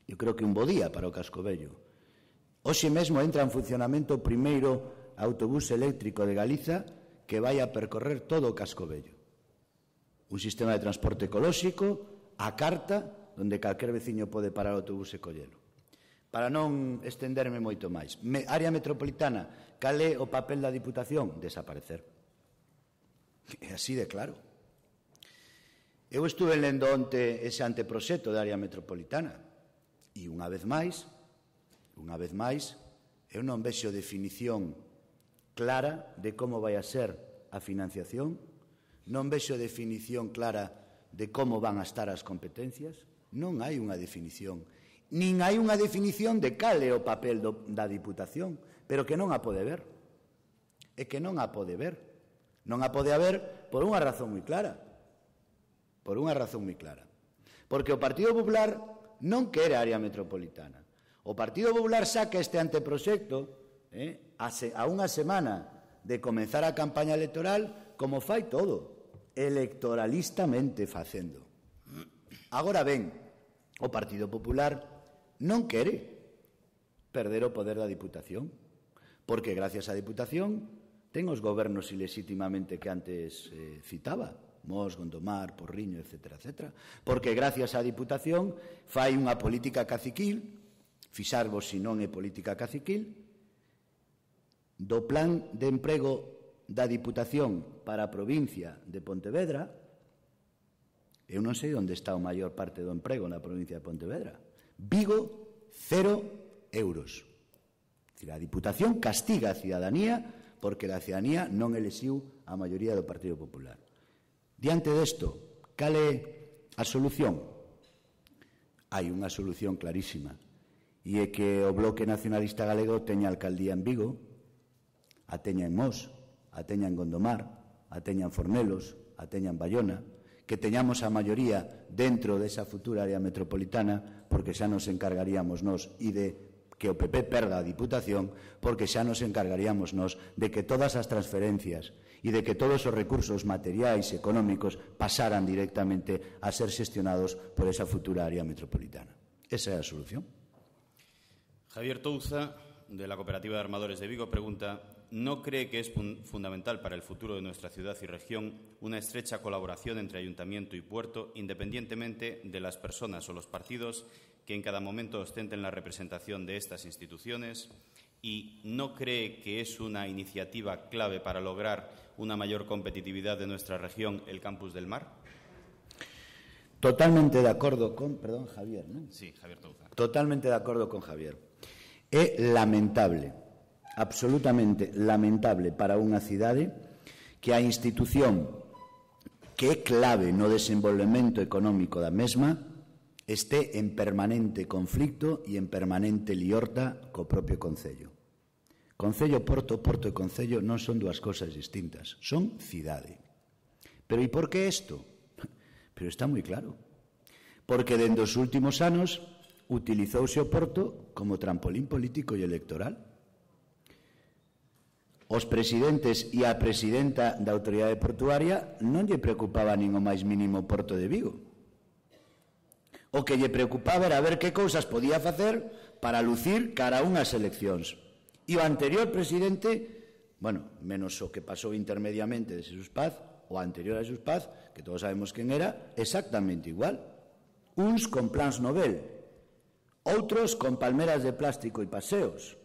Eu creo que un bo día para o casco vello. Hoxe mesmo entra en funcionamento o primeiro autobús eléctrico de Galiza que vai a percorrer todo o casco vello. Un sistema de transporte ecolóxico a carta, onde calquer veciño pode parar o autobús e collelo. Para non estenderme moito máis. Área metropolitana, cal é o papel da Diputación? Desaparecer. É así de claro. Eu estuve lendo onte ese anteproxecto da área metropolitana e unha vez máis, eu non vexo definición clara de como vai a ser a financiación, non vexo definición clara de como van a estar as competencias, non hai unha definición, nin hai unha definición de cal é o papel da Diputación, pero que non a pode ver. É que non a pode ver. Non a pode haber por unha razón moi clara. Porque o Partido Popular non quere área metropolitana. O Partido Popular saca este anteproxecto a unha semana de comenzar a campaña electoral como fai todo, electoralistamente facendo. Agora ben, o Partido Popular non quere perder o poder da Diputación, porque gracias á Diputación ten os gobernos ilexítimamente que antes citaba, Mos, Gondomar, Porriño, etc. Porque gracias á Diputación fai unha política caciquil, fixarvos se non é política caciquil, do plan de emprego da Diputación para a provincia de Pontevedra. Eu non sei onde está a maior parte do emprego na provincia de Pontevedra. Vigo, 0 euros. A Diputación castiga a cidadanía porque a cidadanía non elexiu a maioría do Partido Popular. Diante desto, cal é a solución? Hai unha solución clarísima, e é que o Bloque Nacionalista Galego teña alcaldía en Vigo, a teña en Mos, a teña en Gondomar, a teña en Fornelos, a teña en Baiona, que teñamos a maioría dentro desa futura área metropolitana, porque xa nos encargaríamos nós, e de que o PP perda a Diputación, porque xa nos encargaríamos nós de que todas as transferencias e de que todos os recursos materiais e económicos pasaran directamente a ser xestionados por esa futura área metropolitana. Esa é a solución. Javier Touza, de la Cooperativa de Armadores de Vigo, pregunta: ¿no cree que es fundamental para el futuro de nuestra ciudad y región una estrecha colaboración entre ayuntamiento y puerto, independientemente de las personas o los partidos que en cada momento ostenten la representación de estas instituciones? ¿Y no cree que es una iniciativa clave para lograr una mayor competitividad de nuestra región, el Campus del Mar? Totalmente de acordo con... Perdón, Javier, ¿no? Sí, Javier Touza. Totalmente de acordo con Javier. É lamentable, absolutamente lamentable para unha cidade que a institución que é clave no desenvolvemento económico da mesma este en permanente conflicto e en permanente liorta co propio Concello. Concello, Porto, Porto e Concello non son dúas cousas distintas, son cidade. Pero e por que isto? Pero está moi claro. Porque dende os últimos anos utilizouse o Porto como trampolín político e electoral. Os presidentes e a presidenta da Autoridade Portuaria non lle preocupaba nin o máis mínimo o Porto de Vigo. O que lle preocupaba era ver que cousas podía facer para lucir cara a unhas eleccións. E o anterior presidente, bueno, menos o que pasou intermediamente de Xesús Paz, o anterior a Xus Paz, que todos sabemos quen era, exactamente igual. Uns con plans Nobel, outros con palmeras de plástico e paseos.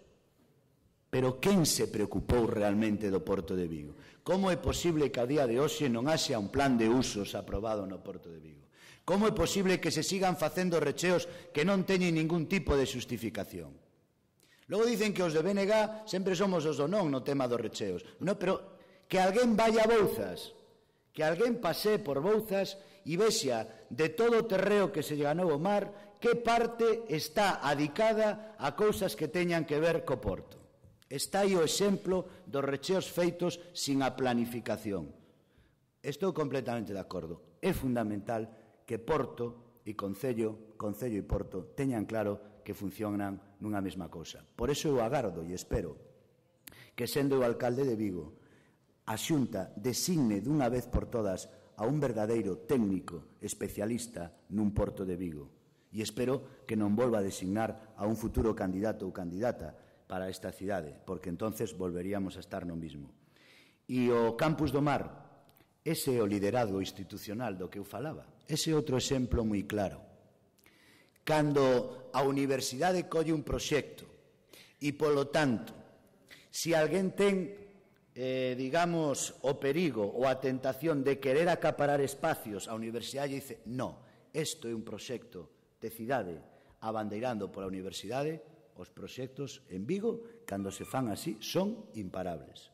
Pero quen se preocupou realmente do Porto de Vigo? Como é posible que a día de hoxe non haxa un plan de usos aprobado no Porto de Vigo? Como é posible que se sigan facendo recheos que non teñen ningún tipo de xustificación? Logo dicen que os de BNG sempre somos os do non no tema dos recheos. No, pero que alguén vaya a Bouzas, que alguén pase por Bouzas e vexa de todo o terreo que se ganou o mar que parte está adicada a cousas que teñan que ver co Porto. Está aí o exemplo dos recheos feitos sin a planificación. Estou completamente de acordo. É fundamental que Porto e Concello e Porto teñan claro que funcionan nunha mesma cousa. Por iso eu agardo e espero que, sendo o alcalde de Vigo, a Xunta designe dunha vez por todas a un verdadeiro técnico especialista nun Porto de Vigo. E espero que non volva a designar a un futuro candidato ou candidata para esta cidade, porque entonces volveríamos a estar no mismo. E o Campus do Mar, ese é o liderazgo institucional do que eu falaba. Ese é outro exemplo moi claro. Cando a universidade colle un proxecto e, polo tanto, se alguén ten, digamos, o perigo ou a tentación de querer acaparar espacios, a universidade dice, no, isto é un proxecto de cidade abandeirando pola universidade. Os proxectos en Vigo, cando se fan así, son imparables.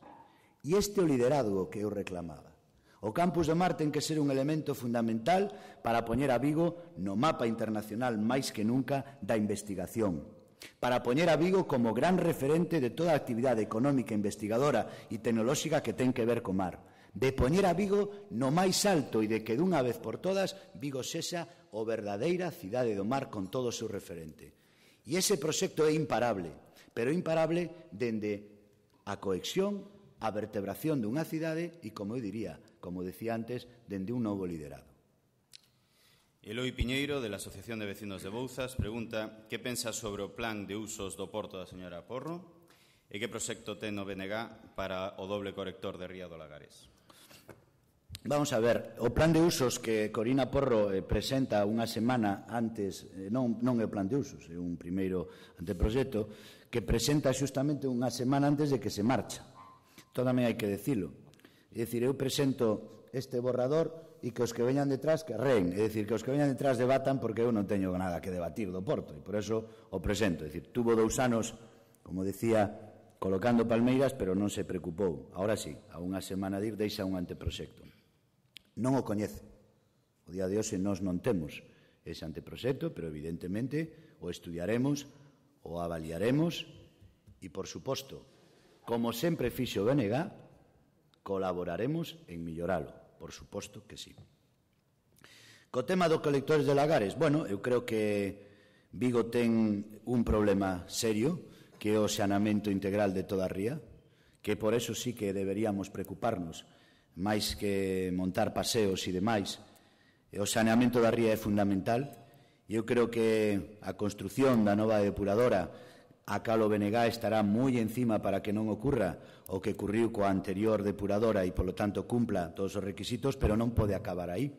E este é o liderazgo que eu reclamaba. O Campus do Mar ten que ser un elemento fundamental para poñer a Vigo no mapa internacional máis que nunca da investigación, para poñer a Vigo como gran referente de toda a actividade económica, investigadora e tecnolóxica que ten que ver co mar, de poñer a Vigo no máis alto e de que dunha vez por todas Vigo sexa o verdadeira cidade do mar con todo o seu referente. E ese proxecto é imparable, pero imparable dende a cohesión, a vertebración dunha cidade e, como eu diría, como decía antes, dende un novo liderado. Eloi Piñeiro, de la Asociación de Vecinos de Bouzas, pregunta que pensa sobre o plan de usos do Porto da señora Porro e que proxecto ten o BNG para o doble corrector de Ría do Lagares. Vamos a ver, o plan de usos que Corina Porro presenta unha semana antes, non é o plan de usos, é un primeiro anteproxecto, que presenta xustamente unha semana antes de que se marcha. Tamén hai que decilo. É dicir, eu presento este borrador e que os que veñan detrás que reen, é dicir, que os que veñan detrás debatan porque eu non teño nada que debatir do Porto e por eso o presento. É dicir, tuvo 2 anos, como decía, colocando palmeiras, pero non se preocupou. Ahora sí, a unha semana de ir deixa un anteproxecto. Non o coñece. O día de hoxe nós non temos ese anteproxecto, pero evidentemente o estudiaremos, o avaliaremos e, por suposto, como sempre fixo o BNG, colaboraremos en milloralo. Por suposto que sí. Co tema dos colectores de lagares, bueno, eu creo que Vigo ten un problema serio, que é o xanamento integral de toda a ría, que por eso sí que deberíamos preocuparnos máis que montar paseos e demais. O saneamento da ría é fundamental e eu creo que a construción da nova depuradora a cal o BNG estará moi encima para que non ocurra o que ocurriu coa anterior depuradora e, polo tanto, cumpla todos os requisitos, pero non pode acabar aí.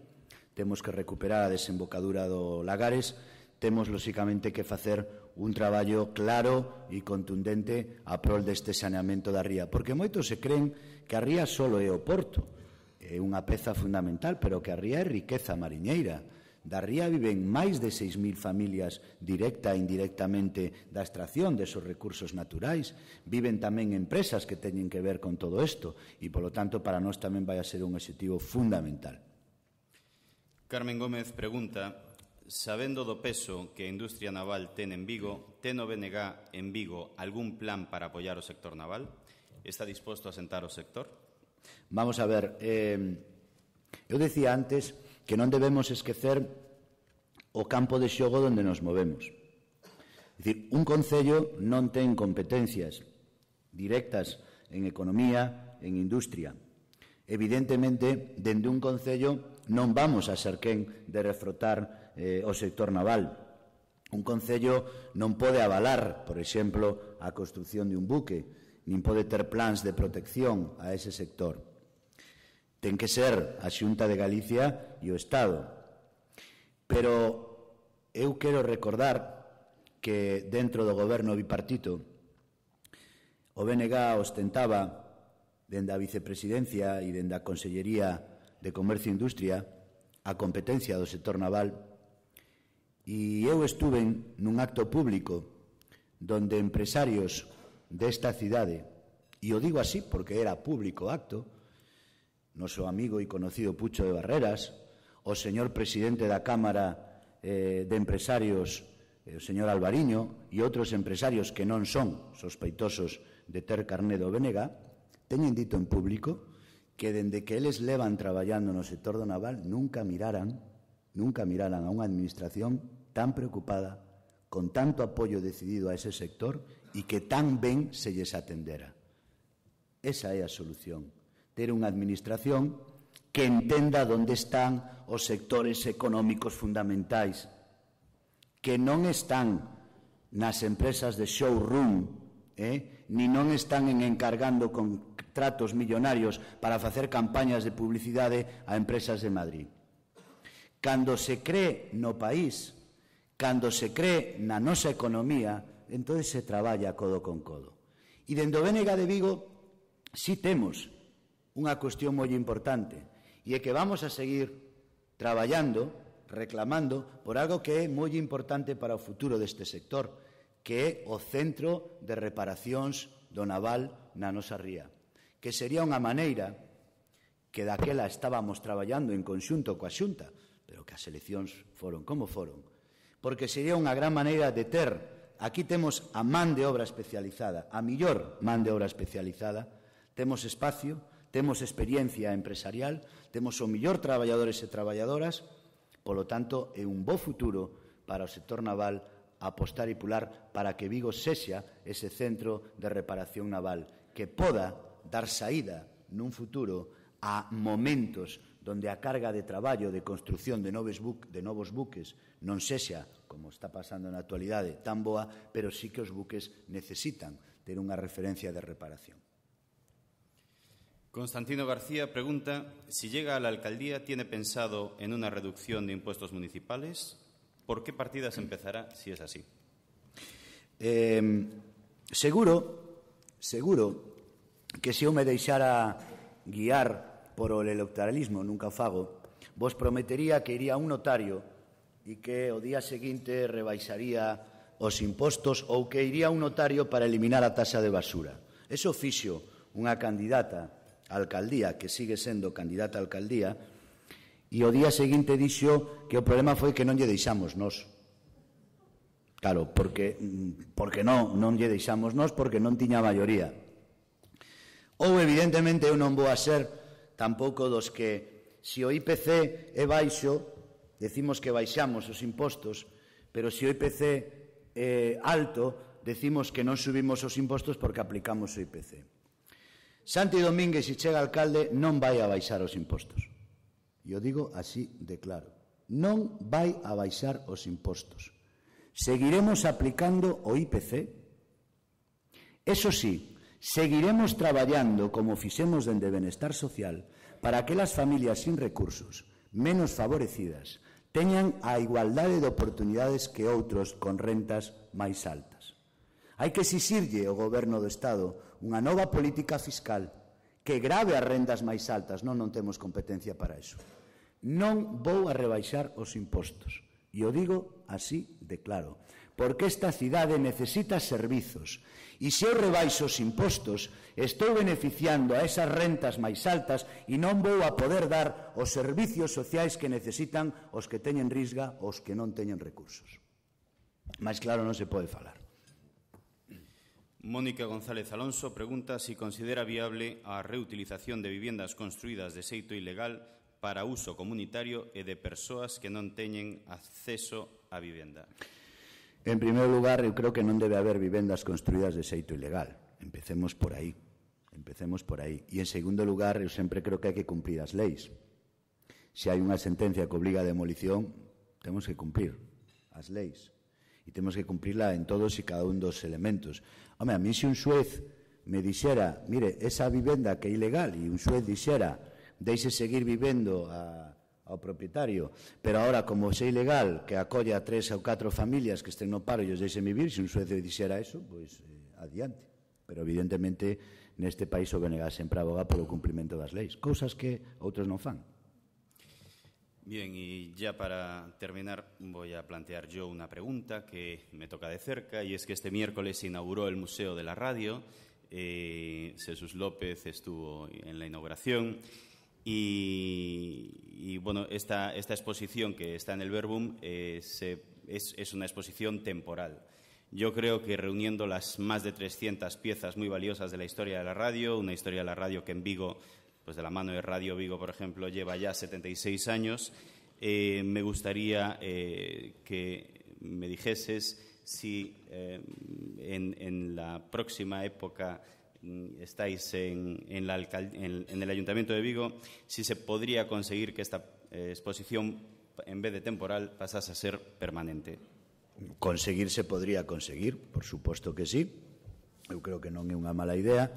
Temos que recuperar a desembocadura do Lagares, temos, lóxicamente, que facer un traballo claro e contundente a prol deste saneamento da ría, porque moitos se creen que a ría só é o porto, é unha peza fundamental, pero que a ría é riqueza mariñeira. Da ría viven máis de 6.000 familias directa e indirectamente da extracción desos recursos naturais. Viven tamén empresas que teñen que ver con todo isto e, polo tanto, para nós tamén vai a ser un objetivo fundamental. Carmen Gómez pregunta, sabendo do peso que a industria naval ten en Vigo, ten o BNG en Vigo algún plan para apoiar o sector naval? Está disposto a sentar o sector? Vamos a ver, eu decía antes que non debemos esquecer o campo de xogo onde nos movemos. É dicir, un concello non ten competencias directas en economía, en industria. Evidentemente, dende un concello non vamos a ser quen de refrotar o sector naval. Un concello non pode avalar, por exemplo, a construción de un buque, nin pode ter plans de protección a ese sector. ten que ser a Xunta de Galicia e o Estado. Pero eu quero recordar que dentro do goberno bipartito o BNG ostentaba dende a vicepresidencia e dende a Consellería de Comercio e Industria a competencia do sector naval, e eu estuve nun acto público donde empresarios desta cidade, e o digo así porque era público acto, noso amigo e conocido Pucho de Barreras, o señor presidente da Cámara de Empresarios, o señor Alvariño, e outros empresarios que non son sospeitosos de ter carné do BNG, teñen dito en público que dende que eles levan traballando no sector do naval nunca miraran a unha administración tan preocupada, con tanto apoio decidido a ese sector e que tan ben se lles atendera. Esa é a solución, ter unha administración que entenda onde están os sectores económicos fundamentais, que non están nas empresas de showroom, ni non están encargando contratos millonarios para facer campañas de publicidade a empresas de Madrid. Cando se cree no país, cando se cree na nosa economía, entón se traballa codo con codo. E dende o BNG de Vigo si temos unha cuestión moi importante, e é que vamos a seguir traballando, reclamando por algo que é moi importante para o futuro deste sector, que é o Centro de Reparacións do Naval na nosa ría, que sería unha maneira que daquela estábamos traballando en conxunto coa Xunta, pero que as eleccións foron como foron, porque sería unha gran maneira de ter, aquí temos a man de obra especializada, a millor man de obra especializada, temos espacio, temos experiencia empresarial, temos o millor traballadores e traballadoras, polo tanto, é un bo futuro para o sector naval apostar e pular para que Vigo sexa ese centro de reparación naval que poda dar saída nun futuro a momentos donde a carga de traballo de construción de novos buques non sexa, como está pasando na actualidade, tan boa, pero sí que os buques necesitan ter unha referencia de reparación. Constantino García pregunta si llega a la alcaldía tiene pensado en una reducción de impuestos municipales. ¿Por qué partidas empezará si es así? Seguro que se eu me deixara guiar por o electoralismo, nunca o fago, vos prometería que iría a un notario e que o día seguinte rebaixaría os impostos ou que iría a un notario para eliminar a taxa de basura. Eso fixo unha candidata a alcaldía, que sigue sendo candidata a alcaldía, e o día seguinte dixo que o problema foi que non lle deixamos nós. Claro, porque non lle deixamos nós, porque non tiña maioría. Ou, evidentemente, eu non vou a ser tampouco dos que, se o IPC é baixo, decimos que baixamos os impostos, pero se o IPC é alto, decimos que non subimos os impostos porque aplicamos o IPC. Santi Domínguez, se chega alcalde, non vai a baixar os impostos. E o digo así de claro. Non vai a baixar os impostos. Seguiremos aplicando o IPC. Eso sí, seguiremos traballando como fixemos dende Benestar Social para que as familias sin recursos, menos favorecidas, teñan a igualdade de oportunidades que outros con rentas máis altas. Hai que exixirlle ao Goberno do Estado unha nova política fiscal que grave as rendas máis altas. Non temos competencia para iso. Non vou a rebaixar os impostos. E o digo así de claro. Porque esta cidade necesita servizos. E se eu rebaixo os impostos, estou beneficiando a esas rentas máis altas e non vou a poder dar os servicios sociais que necesitan os que teñen risga ou os que non teñen recursos. Mais claro, non se pode falar. Mónica González Alonso pregunta si considera viable a reutilización de viviendas construídas de xeito ilegal para uso comunitario e de persoas que non teñen acceso á vivenda. En primeiro lugar, eu creo que non debe haber vivendas construídas de xeito ilegal. Empecemos por aí. E en segundo lugar, eu sempre creo que hai que cumprir as leis. Se hai unha sentencia que obliga a demolición, temos que cumprir as leis. E temos que cumplirla en todos e cada un dos elementos. Home, a mí se un xuez me dixera, mire, esa vivenda que é ilegal, e un xuez dixera, deixe seguir vivendo ao propietario, pero ahora, como é ilegal que acolle a 3 ou 4 familias que estén no paro e os deixen vivir, se un xuez dixera eso, pois adiante. Pero, evidentemente, neste país o BNG sempre aboga polo cumprimento das leis, cousas que outros non fan. Bien, y ya para terminar voy a plantear yo una pregunta que me toca de cerca, y es que este miércoles se inauguró el Museo de la Radio. Jesús López estuvo en la inauguración y bueno, esta exposición que está en el Verbum es una exposición temporal. Yo creo que reuniendo las más de 300 piezas muy valiosas de la historia de la radio, una historia de la radio que en Vigo, pues de la mano de Radio Vigo, por ejemplo, lleva ya 76 años, me gustaría que me dijeses si en la próxima época estáis en el Ayuntamiento de Vigo, si se podría conseguir que esta exposición, en vez de temporal, pasase a ser permanente. Conseguir se podría conseguir, por suposto que sí. Eu creo que non é unha mala idea.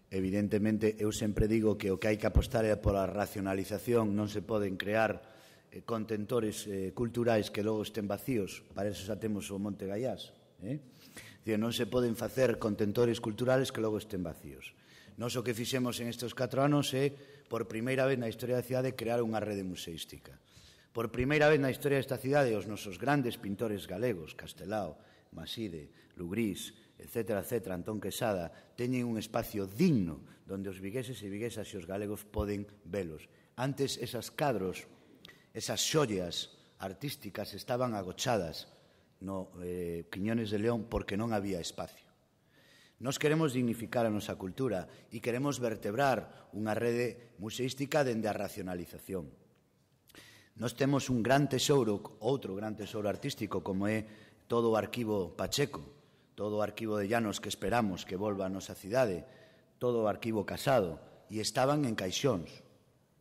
Evidentemente, eu sempre digo que o que hai que apostar é pola racionalización, non se poden crear contentores culturais que logo estén vacíos, para eso xa temos o Monte Gaiás. Non se poden facer contentores culturales que logo estén vacíos. Nós o que fixemos en estes 4 anos é, por primeira vez na historia da cidade, crear unha rede museística. Por primeira vez na historia desta cidade, os nosos grandes pintores galegos, Castelao, Maside, Lugrís, etcétera, etcétera, Antón Quesada, teñen un espacio digno donde os vigueses e viguesas e os galegos poden velos. Antes, esas cadros, esas xollas artísticas estaban agochadas no Quiñones de León porque non había espacio. Nos queremos dignificar a nosa cultura e queremos vertebrar unha rede museística dende a racionalización. Nos temos un gran tesouro, outro gran tesouro artístico, como é todo o arquivo Pacheco, todo o arquivo de Llanos que esperamos que volva a nosa cidade, todo o arquivo Casado, e estaban en caixóns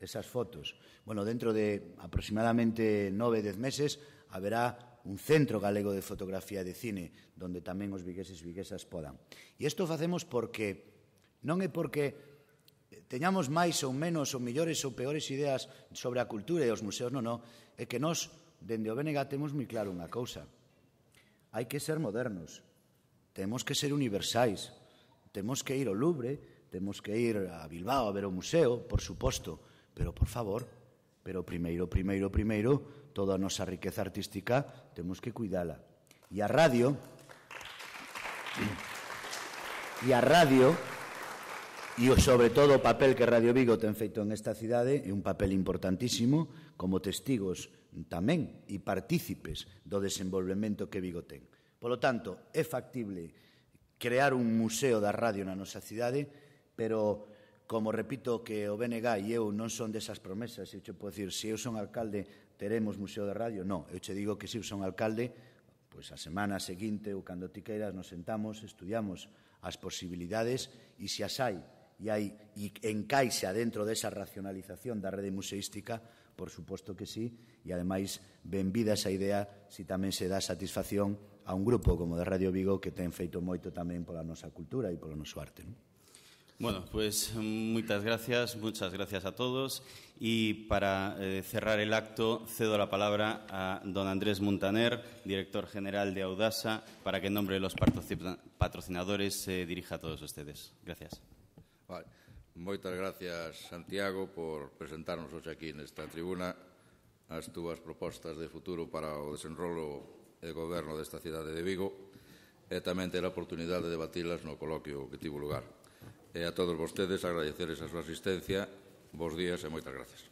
esas fotos. Bueno, dentro de aproximadamente 9-10 meses haberá un centro galego de fotografía e de cine donde tamén os vigueses e viguesas podan. E isto facemos porque non é porque teñamos máis ou menos ou mellores ou peores ideas sobre a cultura e os museos, non, é que nós, dende o BNG, temos moi claro unha cousa. Hai que ser modernos, temos que ser universais, temos que ir ao Louvre, temos que ir a Bilbao a ver o museo, por suposto, pero, por favor, pero primeiro, toda a nosa riqueza artística temos que cuidala. E a radio, e sobre todo o papel que Radio Vigo ten feito en esta cidade é un papel importantísimo como testigos tamén e partícipes do desenvolvemento que Vigo ten. Polo tanto, é factible crear un museo da radio na nosa cidade, pero, como repito que o BNG e eu non son desas promesas, eu che podo dicir, se eu son alcalde, teremos museo de radio? Non, eu che digo que se eu son alcalde, pois a semana seguinte ou cando ti queiras nos sentamos, estudiamos as posibilidades e se as hai e encaixa dentro desa racionalización da rede museística, por suposto que sí, e ademais benvida esa idea se tamén se dá satisfacción a un grupo como de Radio Vigo que ten feito moito tamén pola nosa cultura e polo noso arte. Bueno, pues muchas gracias a todos, y para cerrar el acto cedo la palabra a don Andrés Muntaner, director general de Audasa, para que en nombre de los patrocinadores se dirija a todos ustedes. Gracias. Vale. Moitas gracias, Santiago, por presentarnos hoxe aquí nesta tribuna as túas propostas de futuro para o desenrolo e goberno desta cidade de Vigo, e tamén ter a oportunidade de debatilas no coloquio que tivo lugar. E a todos vostedes agradeceres a súa asistencia, bons días e moitas gracias.